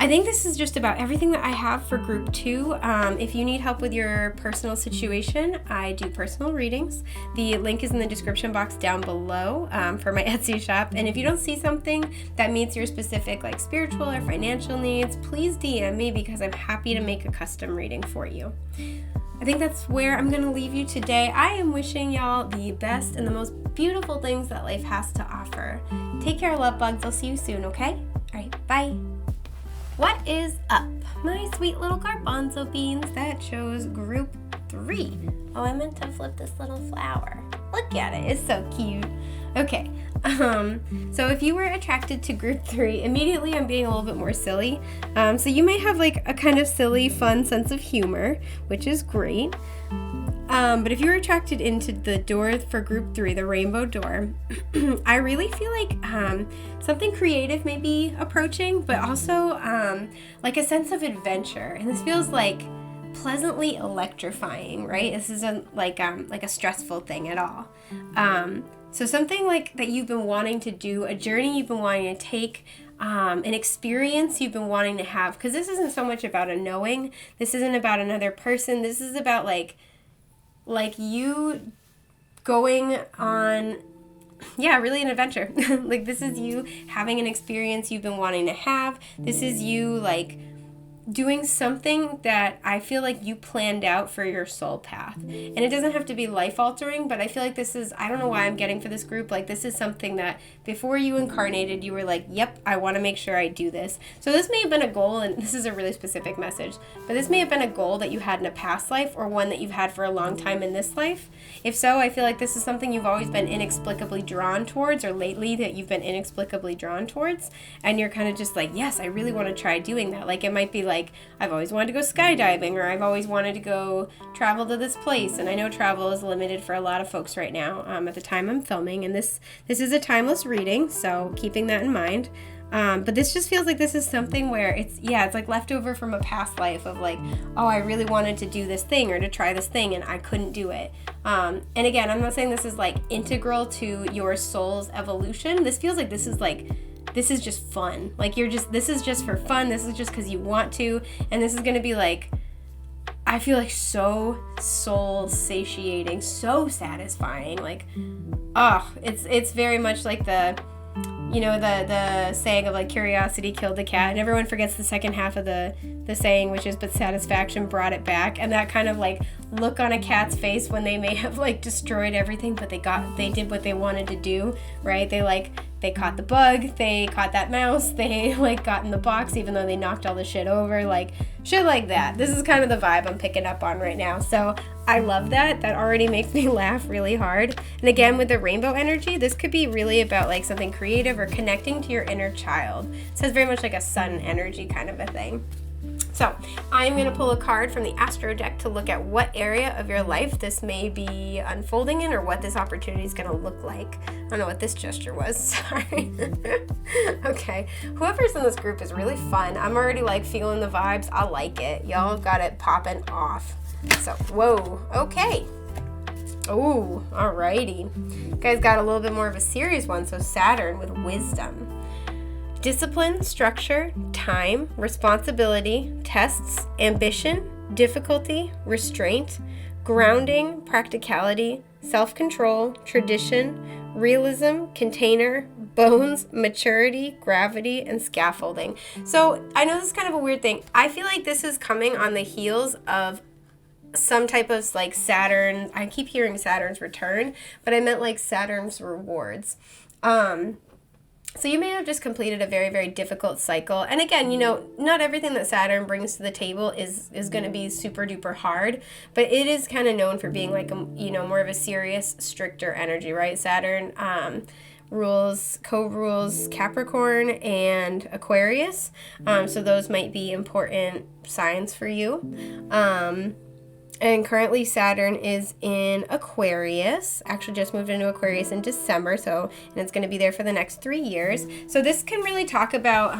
A: I think this is just about everything that I have for group 2. If you need help with your personal situation, I do personal readings. The link is in the description box down below for my Etsy shop. And if you don't see something that meets your specific like spiritual or financial needs, please DM me, because I'm happy to make a custom reading for you. I think that's where I'm going to leave you today. I am wishing y'all the best and the most beautiful things that life has to offer. Take care, love bugs. I'll see you soon, okay? All right, bye. What is up, my sweet little garbanzo beans? That shows group 3. Oh, I meant to flip this little flower. Look at it, it's so cute. Okay, so if you were attracted to group 3, immediately I'm being a little bit more silly. So you may have like a kind of silly, fun sense of humor, which is great. But if you're attracted into the door for group 3, the rainbow door, I really feel like something creative may be approaching, but also like a sense of adventure. And this feels like pleasantly electrifying, right? This isn't like a stressful thing at all. So something like that you've been wanting to do, a journey you've been wanting to take, an experience you've been wanting to have. Because this isn't so much about a knowing. This isn't about another person. This is about like you going on, really an adventure. Like this is you having an experience you've been wanting to have. This is you like doing something that I feel like you planned out for your soul path. And it doesn't have to be life altering, but I feel like this is, I don't know why I'm getting for this group, like this is something that before you incarnated, you were like, yep, I want to make sure I do this. So this may have been a goal, and this is a really specific message, but this may have been a goal that you had in a past life or one that you've had for a long time in this life. If so, I feel like this is something you've always been inexplicably drawn towards, or lately that you've been inexplicably drawn towards, and you're kind of just like, yes, I really want to try doing that. Like it might be like, I've always wanted to go skydiving, or I've always wanted to go travel to this place. And I know travel is limited for a lot of folks right now at the time I'm filming. And this is a timeless reading, so keeping that in mind. But this just feels like this is something where it's like leftover from a past life of like, oh, I really wanted to do this thing or to try this thing and I couldn't do it. And again, I'm not saying this is like integral to your soul's evolution. This feels like this is just fun. Like this is just for fun. This is just because you want to. And this is going to be like, I feel like so soul satiating, so satisfying. Like, it's very much like the saying of like curiosity killed the cat, and everyone forgets the second half of the saying, which is but satisfaction brought it back. And that kind of like look on a cat's face when they may have like destroyed everything, but they did what they wanted to do, right? They caught the bug, they caught that mouse, they like got in the box even though they knocked all the shit over, like shit like that. This is kind of the vibe I'm picking up on right now. So I love that. That already makes me laugh really hard. And again, with the rainbow energy, this could be really about like something creative or connecting to your inner child. So it's very much like a sun energy kind of a thing. So I'm going to pull a card from the Astro deck to look at what area of your life this may be unfolding in, or what this opportunity is going to look like. I don't know what this gesture was. Sorry. Okay. Whoever's in this group is really fun. I'm already like feeling the vibes. I like it. Y'all got it popping off. So, whoa. Okay. Oh, alrighty. You guys got a little bit more of a serious one. So Saturn with wisdom. Discipline, structure, time, responsibility, tests, ambition, difficulty, restraint, grounding, practicality, self-control, tradition, realism, container, bones, maturity, gravity, and scaffolding. So I know this is kind of a weird thing. I feel like this is coming on the heels of some type of like Saturn. I keep hearing Saturn's return, but I meant like Saturn's rewards. So you may have just completed a very, very difficult cycle. And again, not everything that Saturn brings to the table is going to be super duper hard, but it is kind of known for being like, more of a serious, stricter energy, right? Saturn co-rules Capricorn and Aquarius. So those might be important signs for you. And currently Saturn is in Aquarius, actually just moved into Aquarius in December, and it's going to be there for the next 3 years. So this can really talk about,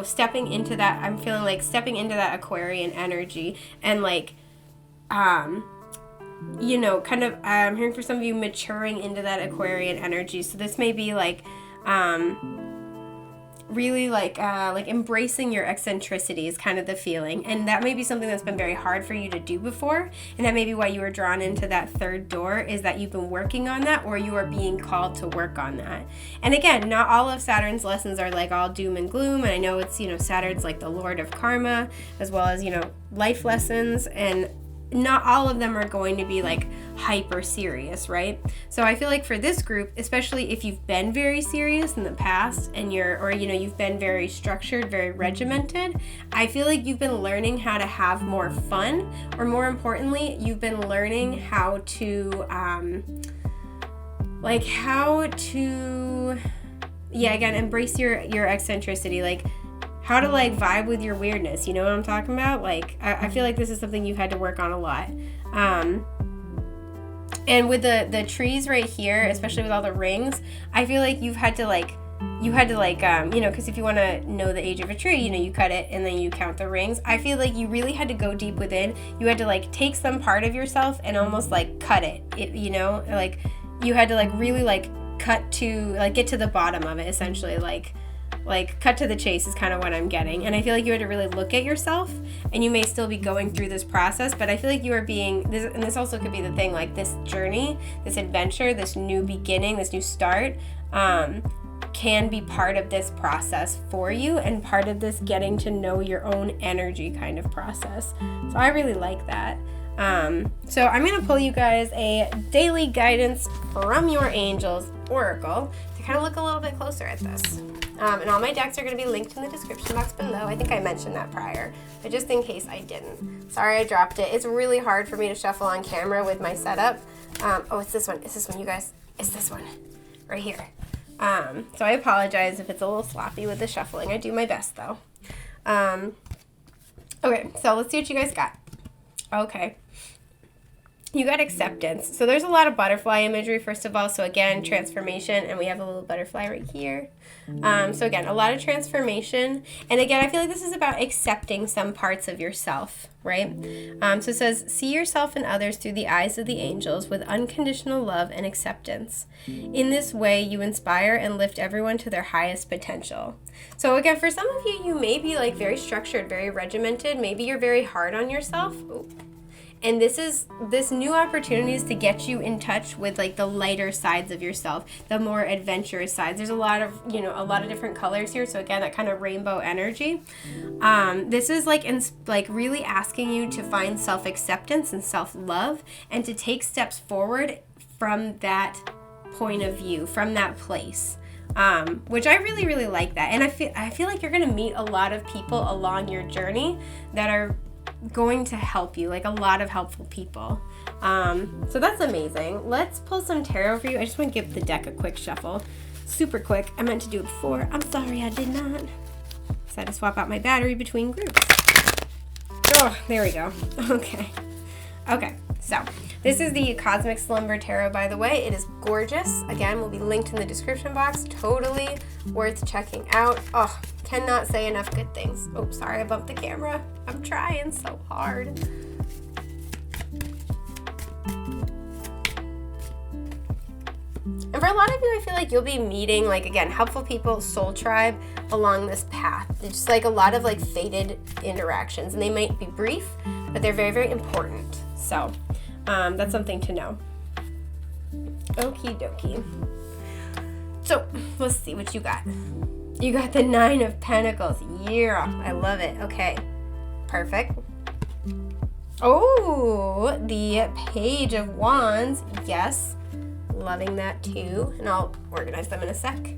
A: stepping into that, I'm feeling like stepping into that Aquarian energy and like, I'm hearing for some of you maturing into that Aquarian energy. So this may be like, really like embracing your eccentricity is kind of the feeling, and that may be something that's been very hard for you to do before, and that may be why you were drawn into that third door, is that you've been working on that, or you are being called to work on that. And again, not all of Saturn's lessons are like all doom and gloom, and I know it's Saturn's like the lord of karma, as well as life lessons, and not all of them are going to be like hyper serious, right? So I feel like for this group, especially if you've been very serious in the past and you've been very structured, very regimented, I feel like you've been learning how to have more fun, or more importantly, you've been learning how to embrace your eccentricity, like how to like vibe with your weirdness. You know what I'm talking about? Like, I feel like this is something you've had to work on a lot. And with the trees right here, especially with all the rings, I feel like you had to because if you want to know the age of a tree, you cut it and then you count the rings. I feel like you really had to go deep within. You had to like take some part of yourself and almost like cut it. Like you had to like really like cut to like get to the bottom of it, essentially, like cut to the chase is kind of what I'm getting. And I feel like you had to really look at yourself, and you may still be going through this process, but I feel like you are being this, and this also could be the thing, like this journey, this adventure, this new beginning, this new start, can be part of this process for you, and part of this getting to know your own energy kind of process. So I really like that. So I'm going to pull you guys a daily guidance from your angels oracle to kind of look a little bit closer at this. And all my decks are going to be linked in the description box below. I think I mentioned that prior, but just in case I didn't. Sorry I dropped it. It's really hard for me to shuffle on camera with my setup. It's this one. It's this one, you guys. It's this one right here. So I apologize if it's a little sloppy with the shuffling. I do my best though. Okay, so let's see what you guys got. Okay. you got acceptance. So there's a lot of butterfly imagery, first of all. So again, transformation, and we have a little butterfly right here. So again, a lot of transformation. And again, I feel like this is about accepting some parts of yourself, right? So it says, see yourself and others through the eyes of the angels with unconditional love and acceptance. In this way, you inspire and lift everyone to their highest potential. So again, for some of you, you may be like very structured, very regimented. Maybe you're very hard on yourself. Ooh. And this new opportunity is to get you in touch with like the lighter sides of yourself, the more adventurous sides. There's a lot of different colors here. So again, that kind of rainbow energy. This is like really asking you to find self-acceptance and self-love and to take steps forward from that point of view, from that place. Which I really, really like that. And I feel like you're going to meet a lot of people along your journey that are going to help you, like a lot of helpful people. So that's amazing. Let's pull some tarot for you. I just want to give the deck a quick shuffle. Super quick. I meant to do it before. I'm sorry I did not. So I had to swap out my battery between groups. Oh, there we go. Okay, so this is the Cosmic Slumber Tarot, by the way. It is gorgeous. Again, will be linked in the description box. Totally worth checking out. Oh, cannot say enough good things. Oh, sorry, I bumped the camera. I'm trying so hard. And for a lot of you, I feel like you'll be meeting, like, again, helpful people, soul tribe along this path. It's just like a lot of like fated interactions, and they might be brief, but they're very, very important. So that's something to know. Okie dokie. So let's see what you got. You got the 9 of Pentacles. Yeah, I love it. Okay, perfect. Oh, the Page of Wands. Yes, loving that too. And I'll organize them in a sec.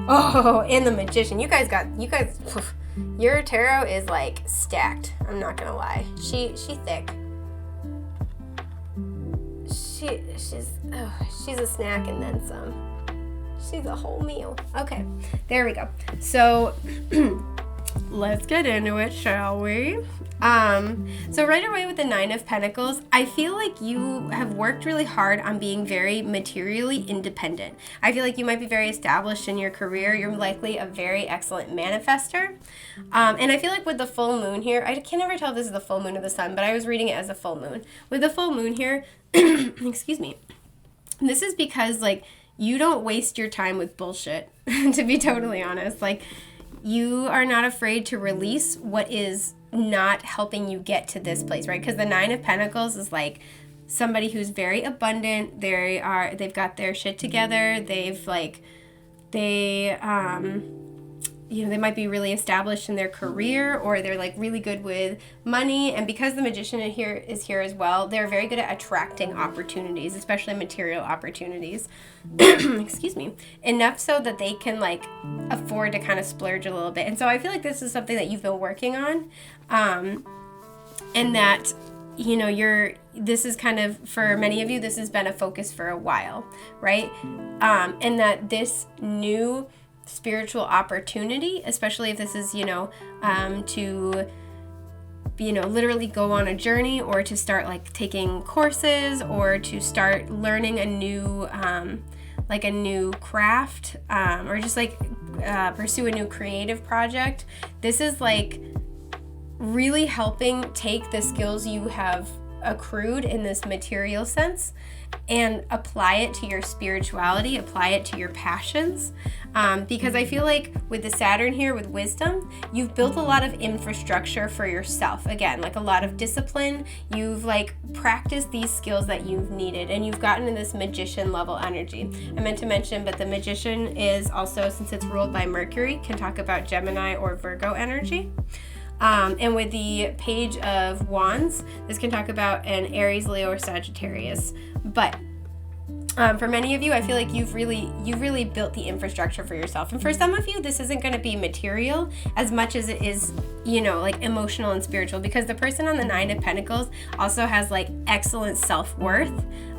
A: Oh, and the Magician. You guys, your tarot is like stacked. I'm not gonna lie. She's thick. She's a snack and then some. She's a whole meal. Okay, there we go. So let's get into it, shall we? So right away with the 9 of Pentacles, I feel like you have worked really hard on being very materially independent. I feel like you might be very established in your career. You're likely a very excellent manifester. And I feel like with the full moon here, I can never tell if this is the full moon or the sun, but I was reading it as a full moon. With the full moon here, excuse me, this is because like you don't waste your time with bullshit, to be totally honest. Like, you are not afraid to release what is not helping you get to this place, right? Because the 9 of Pentacles is like somebody who's very abundant. They've got their shit together. They might be really established in their career, or they're like really good with money. And because the Magician is here as well, they're very good at attracting opportunities, especially material opportunities. Excuse me. Enough so that they can like afford to kind of splurge a little bit. And so I feel like this is something that you've been working on. And that, this is kind of, for many of you, this has been a focus for a while, right? And that this new spiritual opportunity, especially if this is, to, literally go on a journey, or to start like taking courses, or to start learning a new craft, or just like pursue a new creative project. This is like really helping take the skills you have accrued in this material sense and apply it to your spirituality, apply it to your passions. Because I feel like with the Saturn here, with wisdom, you've built a lot of infrastructure for yourself. Again, like a lot of discipline. You've like practiced these skills that you've needed, and you've gotten in this Magician level energy. I meant to mention, but the Magician is also, since it's ruled by Mercury, can talk about Gemini or Virgo energy. And with the Page of Wands, this can talk about an Aries, Leo, or Sagittarius. But for many of you, I feel like you've really built the infrastructure for yourself. And for some of you, this isn't going to be material as much as it is, like emotional and spiritual, because the person on the 9 of Pentacles also has like excellent self-worth.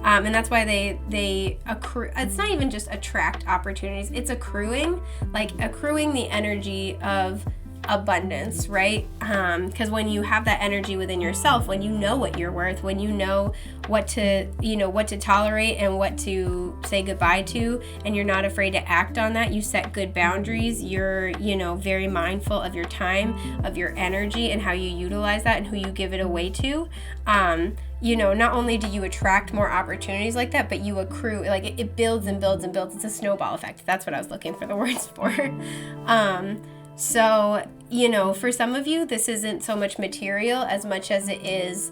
A: And that's why they accrue. It's not even just attract opportunities. It's accruing the energy of abundance, right? Because when you have that energy within yourself, when you know what you're worth, when you know what to tolerate and what to say goodbye to, and you're not afraid to act on that, you set good boundaries, you're, very mindful of your time, of your energy, and how you utilize that and who you give it away to. Not only do you attract more opportunities like that, but you accrue, like it builds and builds and builds. It's a snowball effect. That's what I was looking for the words for. So, for some of you, this isn't so much material as much as it is,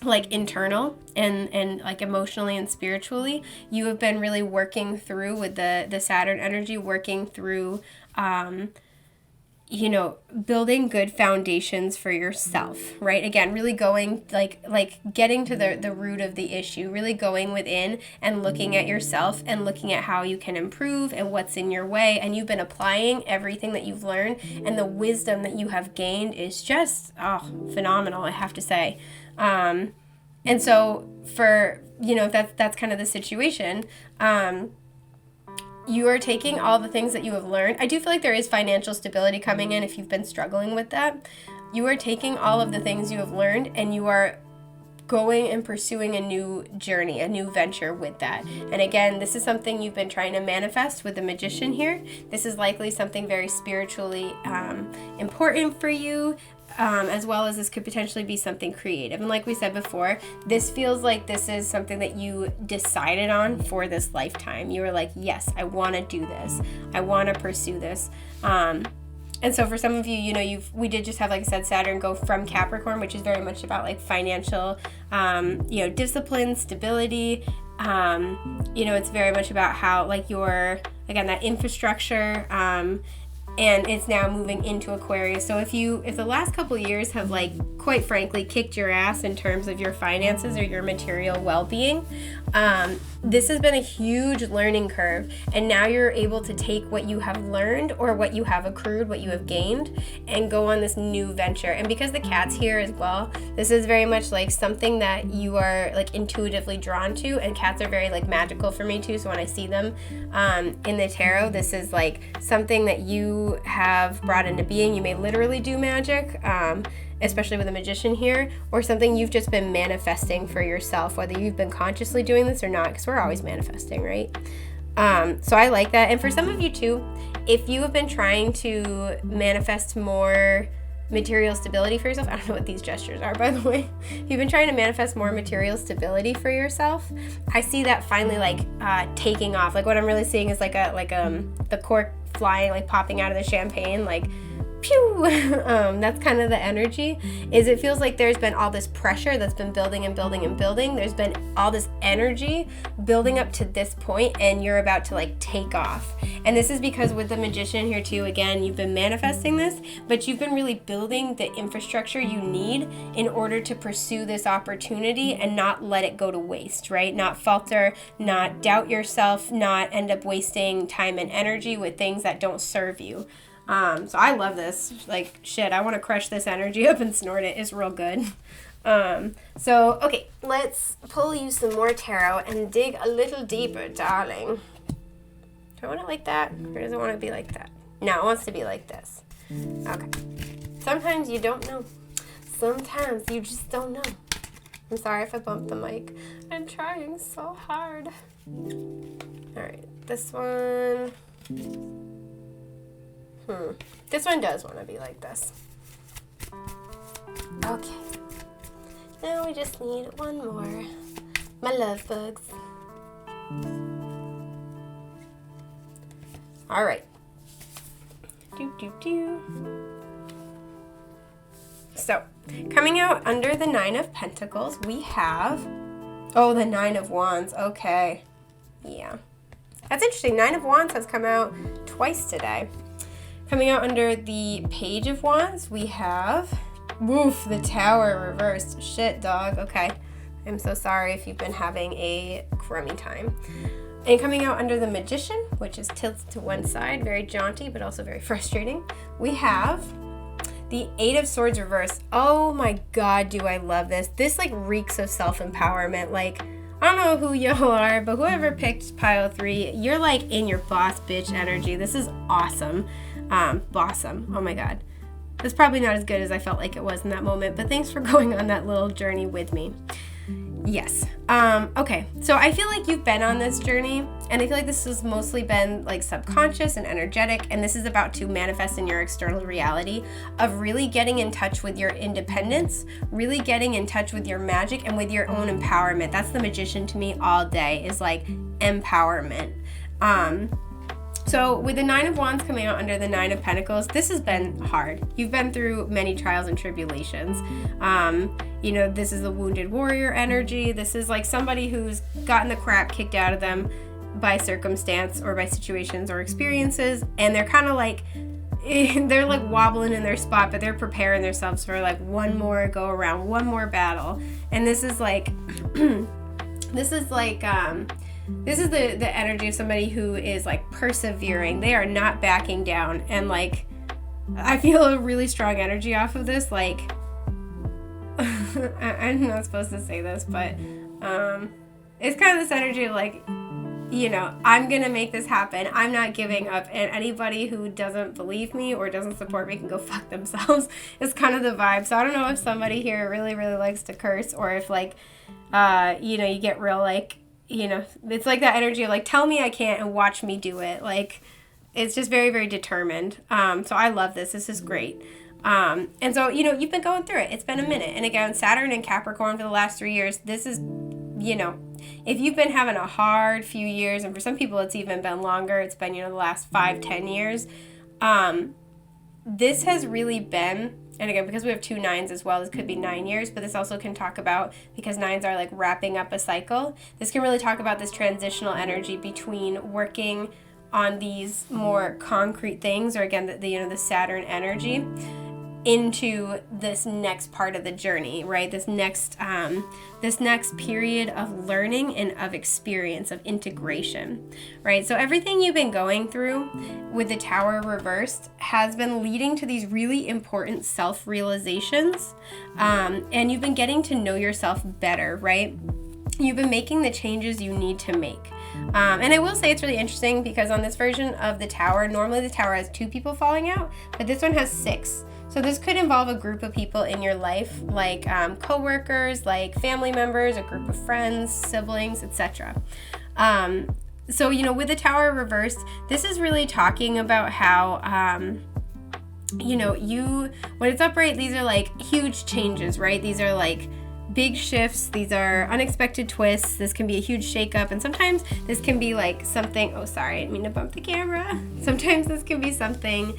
A: like internal and like emotionally and spiritually. You have been really working through with the Saturn energy, working through, building good foundations for yourself, right? Again, really going like getting to the root of the issue, really going within and looking at yourself and looking at how you can improve and what's in your way. And you've been applying everything that you've learned, and the wisdom that you have gained is just, phenomenal, I have to say. And so for, if that's kind of the situation, you are taking all the things that you have learned. I do feel like there is financial stability coming in if you've been struggling with that. You are taking all of the things you have learned and you are going and pursuing a new journey, a new venture with that. And again, this is something you've been trying to manifest with the Magician here. This is likely something very spiritually important for you. As well as this could potentially be something creative. And like we said before, this feels like this is something that you decided on for this lifetime. You were like, yes, I want to do this. I want to pursue this. And so for some of you, we did just have, like I said, Saturn go from Capricorn, which is very much about like financial, discipline, stability. It's very much about how like your, again, that infrastructure, and it's now moving into Aquarius. So if the last couple of years have, like, quite frankly, kicked your ass in terms of your finances or your material well-being, this has been a huge learning curve. And now you're able to take what you have learned or what you have accrued, what you have gained, and go on this new venture. And because the cat's here as well, this is very much like something that you are like intuitively drawn to. And cats are very like magical for me too. So when I see them in the tarot, this is like something that you have brought into being. You may literally do magic, especially with a Magician here, or something you've just been manifesting for yourself, whether you've been consciously doing this or not, because we're always manifesting, right? So I like that. And for some of you too, if you have been trying to manifest more material stability for yourself, I don't know what these gestures are, by the way. If you've been trying to manifest more material stability for yourself, I see that finally like taking off. Like what I'm really seeing is like the cork flying, like popping out of the champagne, like pew. That's kind of the energy. Is it feels like there's been all this pressure that's been building and building and building. There's been all this energy building up to this point, and you're about to like take off. And this is because with the Magician here too, again, you've been manifesting this, but you've been really building the infrastructure you need in order to pursue this opportunity and not let it go to waste, right? Not falter, not doubt yourself, not end up wasting time and energy with things that don't serve you. So I love this. Like, shit, I want to crush this energy up and snort it. It's real good. Okay, let's pull you some more tarot and dig a little deeper, darling. Do I want it like that? Or does it want to be like that? No, it wants to be like this. Okay. Sometimes you don't know. Sometimes you just don't know. I'm sorry if I bumped the mic. I'm trying so hard. Alright, this one... This one does want to be like this. Okay. Now we just need one more. My love bugs. Alright. So, coming out under the 9 of Pentacles, we have... Oh, the 9 of Wands. Okay. Yeah. That's interesting. 9 of Wands has come out twice today. Coming out under the Page of Wands, we have, the Tower reversed. Shit, dog. Okay. I'm so sorry if you've been having a crummy time. And coming out under the Magician, which is tilted to one side, very jaunty, but also very frustrating, we have the 8 of Swords reversed. Oh my God, do I love this. This like reeks of self-empowerment. Like, I don't know who y'all are, but whoever picked pile 3, you're like in your boss bitch energy. This is awesome. Blossom. Oh my God. It's probably not as good as I felt like it was in that moment, but thanks for going on that little journey with me. Yes. Okay. So I feel like you've been on this journey, and I feel like this has mostly been like subconscious and energetic, and this is about to manifest in your external reality of really getting in touch with your independence, really getting in touch with your magic and with your own empowerment. That's the magician to me all day, is like empowerment. So with the Nine of Wands coming out under the Nine of Pentacles, this has been hard. You've been through many trials and tribulations. This is the wounded warrior energy. This is like somebody who's gotten the crap kicked out of them by circumstance or by situations or experiences, and they're kind of like, they're like wobbling in their spot, but they're preparing themselves for like one more go around, one more battle. And this is like, this is the energy of somebody who is like persevering. They are not backing down. And like, I feel a really strong energy off of this. Like, I'm not supposed to say this, but it's kind of this energy of like, I'm going to make this happen. I'm not giving up. And anybody who doesn't believe me or doesn't support me can go fuck themselves. It's kind of the vibe. So I don't know if somebody here really, really likes to curse, or if like, you get real like, it's like that energy of like, tell me I can't and watch me do it. Like, it's just very, very determined. So I love this. This is great. And so, you've been going through it. It's been a minute. And again, Saturn and Capricorn for the last 3 years, this is, if you've been having a hard few years, and for some people it's even been longer, it's been, the last 5-10 years, this has really been, and again, because we have 2 9s as well, this could be 9 years, but this also can talk about, because 9s are like wrapping up a cycle, this can really talk about this transitional energy between working on these more concrete things, or again, the Saturn energy, into this next part of the journey, right? This next period of learning and of experience, of integration, right? So everything you've been going through with the Tower reversed has been leading to these really important self-realizations, and you've been getting to know yourself better, right? You've been making the changes you need to make. And I will say it's really interesting because on this version of the Tower, normally the Tower has 2 people falling out, but this one has 6. So this could involve a group of people in your life, like co-workers, like family members, a group of friends, siblings, etc. So, with the Tower reversed, this is really talking about how, when it's upright, these are like huge changes, right? These are like big shifts. These are unexpected twists. This can be a huge shakeup. And sometimes this can be like something, oh, sorry, I didn't mean to bump the camera. Sometimes this can be something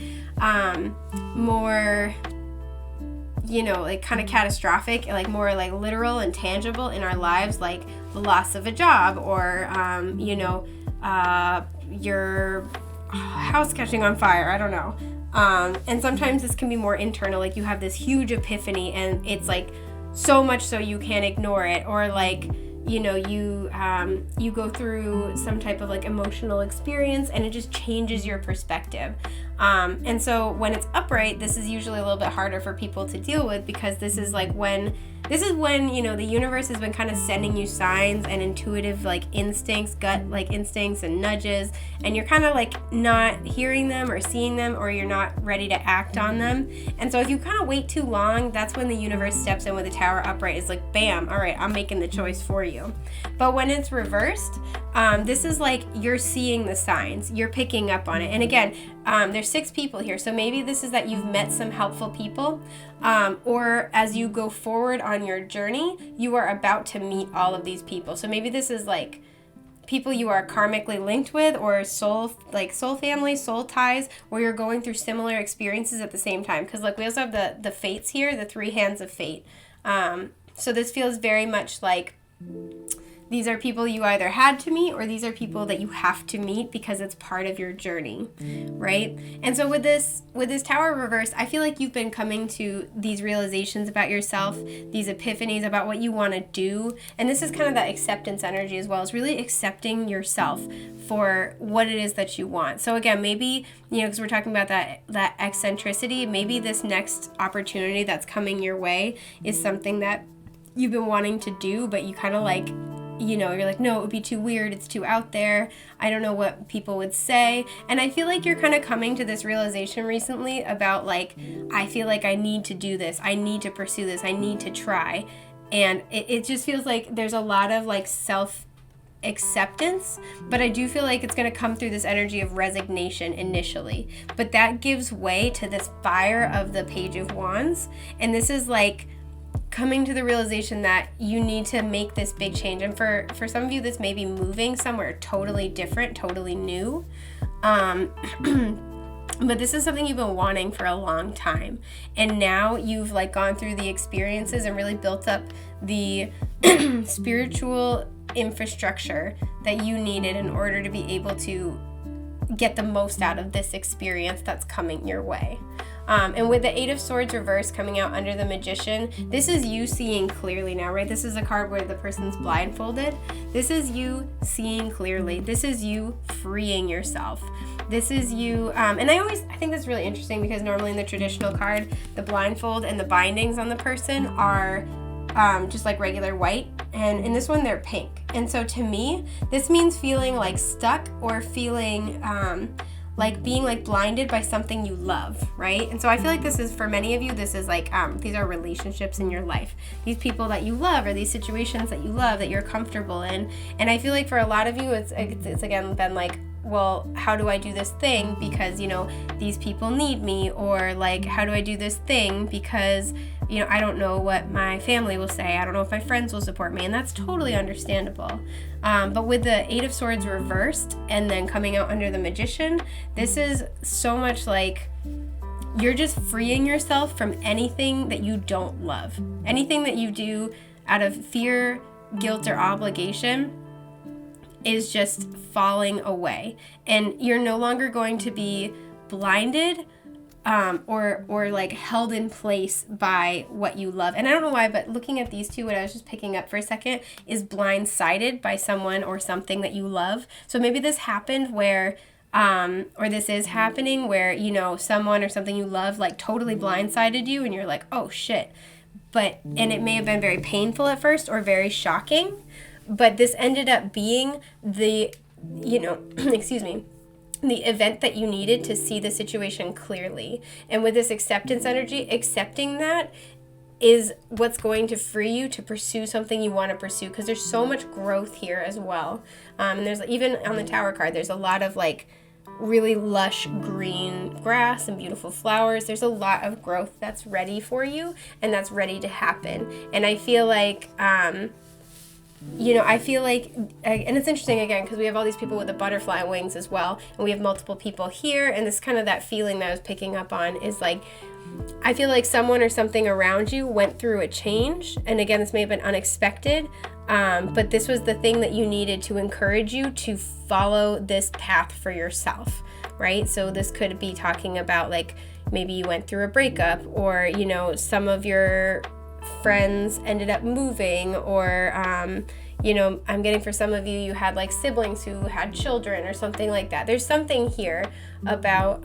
A: more, like kind of catastrophic, like more like literal and tangible in our lives, like the loss of a job, or, your house catching on fire. I don't know. And sometimes this can be more internal, like you have this huge epiphany and it's like so much so you can't ignore it, or like, you go through some type of like emotional experience and it just changes your perspective. And so when it's upright, this is usually a little bit harder for people to deal with, because this is when the universe has been kind of sending you signs and intuitive like instincts, gut like instincts and nudges, and you're kind of like not hearing them or seeing them, or you're not ready to act on them. And so if you kind of wait too long, that's when the universe steps in with the Tower upright. It's like, bam, all right, I'm making the choice for you. But when it's reversed, this is like you're seeing the signs, you're picking up on it. And again, there's 6 people here, so maybe this is that you've met some helpful people, or as you go forward on your journey, you are about to meet all of these people. So maybe this is like people you are karmically linked with, or soul family, soul ties, where you're going through similar experiences at the same time. Because like we also have the fates here, the 3 hands of fate. So this feels very much like these are people you either had to meet, or these are people that you have to meet because it's part of your journey, right? And so with this Tower reversed, I feel like you've been coming to these realizations about yourself, these epiphanies about what you want to do. And this is kind of that acceptance energy as well, is really accepting yourself for what it is that you want. So again, maybe, because we're talking about that eccentricity, maybe this next opportunity that's coming your way is something that you've been wanting to do, but you kind of like you're like, no, it would be too weird. It's too out there. I don't know what people would say. And I feel like you're kind of coming to this realization recently about like, I feel like I need to do this. I need to pursue this. I need to try. And it just feels like there's a lot of like self-acceptance, but I do feel like it's going to come through this energy of resignation initially. But that gives way to this fire of the Page of Wands. And this is like coming to the realization that you need to make this big change. And for some of you, this may be moving somewhere totally different, totally new. But this is something you've been wanting for a long time. And now you've like gone through the experiences and really built up the spiritual infrastructure that you needed in order to be able to get the most out of this experience that's coming your way. And with the Eight of Swords reversed coming out under the Magician, this is you seeing clearly now, right? This is a card where the person's blindfolded. This is you seeing clearly. This is you freeing yourself. This is you, and I think that's really interesting because normally in the traditional card, the blindfold and the bindings on the person are just like regular white. And in this one, they're pink. And so to me, this means feeling like stuck or feeling like being like blinded by something you love, right? And so I feel like this is, for many of you, this is like, these are relationships in your life. These people that you love or these situations that you love that you're comfortable in. And I feel like for a lot of you, it's again been like, well, how do I do this thing because, these people need me? Or like, how do I do this thing because, I don't know what my family will say. I don't know if my friends will support me. And that's totally understandable. But with the Eight of Swords reversed and then coming out under the Magician, this is so much like you're just freeing yourself from anything that you don't love. Anything that you do out of fear, guilt, or obligation is just falling away. And you're no longer going to be blinded or like held in place by what you love. And I don't know why, but looking at these two, what I was just picking up for a second is blindsided by someone or something that you love. So maybe this happened where or this is happening where, someone or something you love like totally blindsided you and you're like, oh shit. And it may have been very painful at first or very shocking, but this ended up being the, the event that you needed to see the situation clearly. And with this acceptance energy, accepting that is what's going to free you to pursue something you want to pursue, because there's so much growth here as well. And there's even on the Tower card, there's a lot of like really lush green grass and beautiful flowers. There's a lot of growth that's ready for you and that's ready to happen. And I feel like and it's interesting again because we have all these people with the butterfly wings as well, and we have multiple people here, and this kind of that feeling that I was picking up on is like, I feel like someone or something around you went through a change, and again, this may have been unexpected, but this was the thing that you needed to encourage you to follow this path for yourself, right? So this could be talking about like maybe you went through a breakup, or some of your friends ended up moving, or I'm getting for some of you, you had like siblings who had children or something like that. There's something here about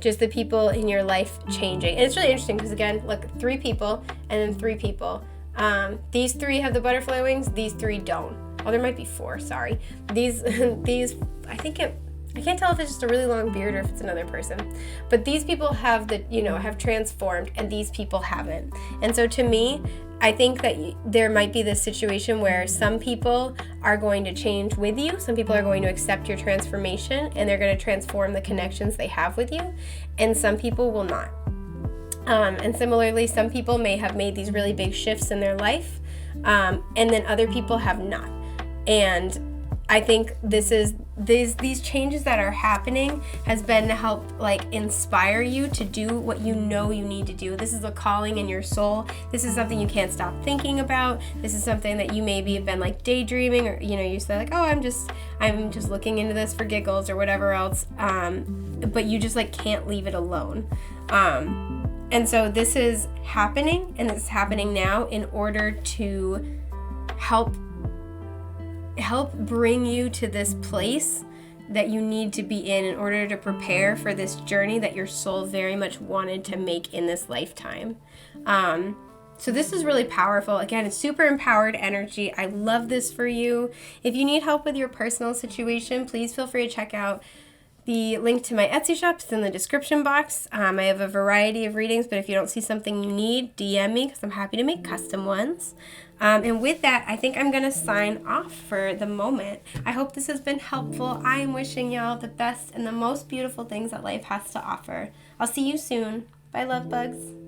A: just the people in your life changing. And it's really interesting because again, look, 3 people and then 3 people. These 3 have the butterfly wings, these 3 don't. Oh, there might be 4, sorry. These I can't tell if it's just a really long beard or if it's another person. But these people have have transformed, and these people haven't. And so to me, I think that there might be this situation where some people are going to change with you. Some people are going to accept your transformation, and they're going to transform the connections they have with you. And some people will not. And similarly, some people may have made these really big shifts in their life, and then other people have not. And I think these changes that are happening has been to help like inspire you to do what you know you need to do. This is a calling in your soul. This is something you can't stop thinking about. This is something that you maybe have been like daydreaming, or you say like, oh, I'm just looking into this for giggles or whatever else. But you just like can't leave it alone. And so this is happening, and it's happening now in order to help bring you to this place that you need to be in order to prepare for this journey that your soul very much wanted to make in this lifetime. So this is really powerful. Again, it's super empowered energy. I love this for you. If you need help with your personal situation, please feel free to check out the link to my Etsy shop is in the description box. I have a variety of readings, but if you don't see something you need, DM me because I'm happy to make custom ones. And with that, I think I'm going to sign off for the moment. I hope this has been helpful. I am wishing y'all the best and the most beautiful things that life has to offer. I'll see you soon. Bye, love bugs.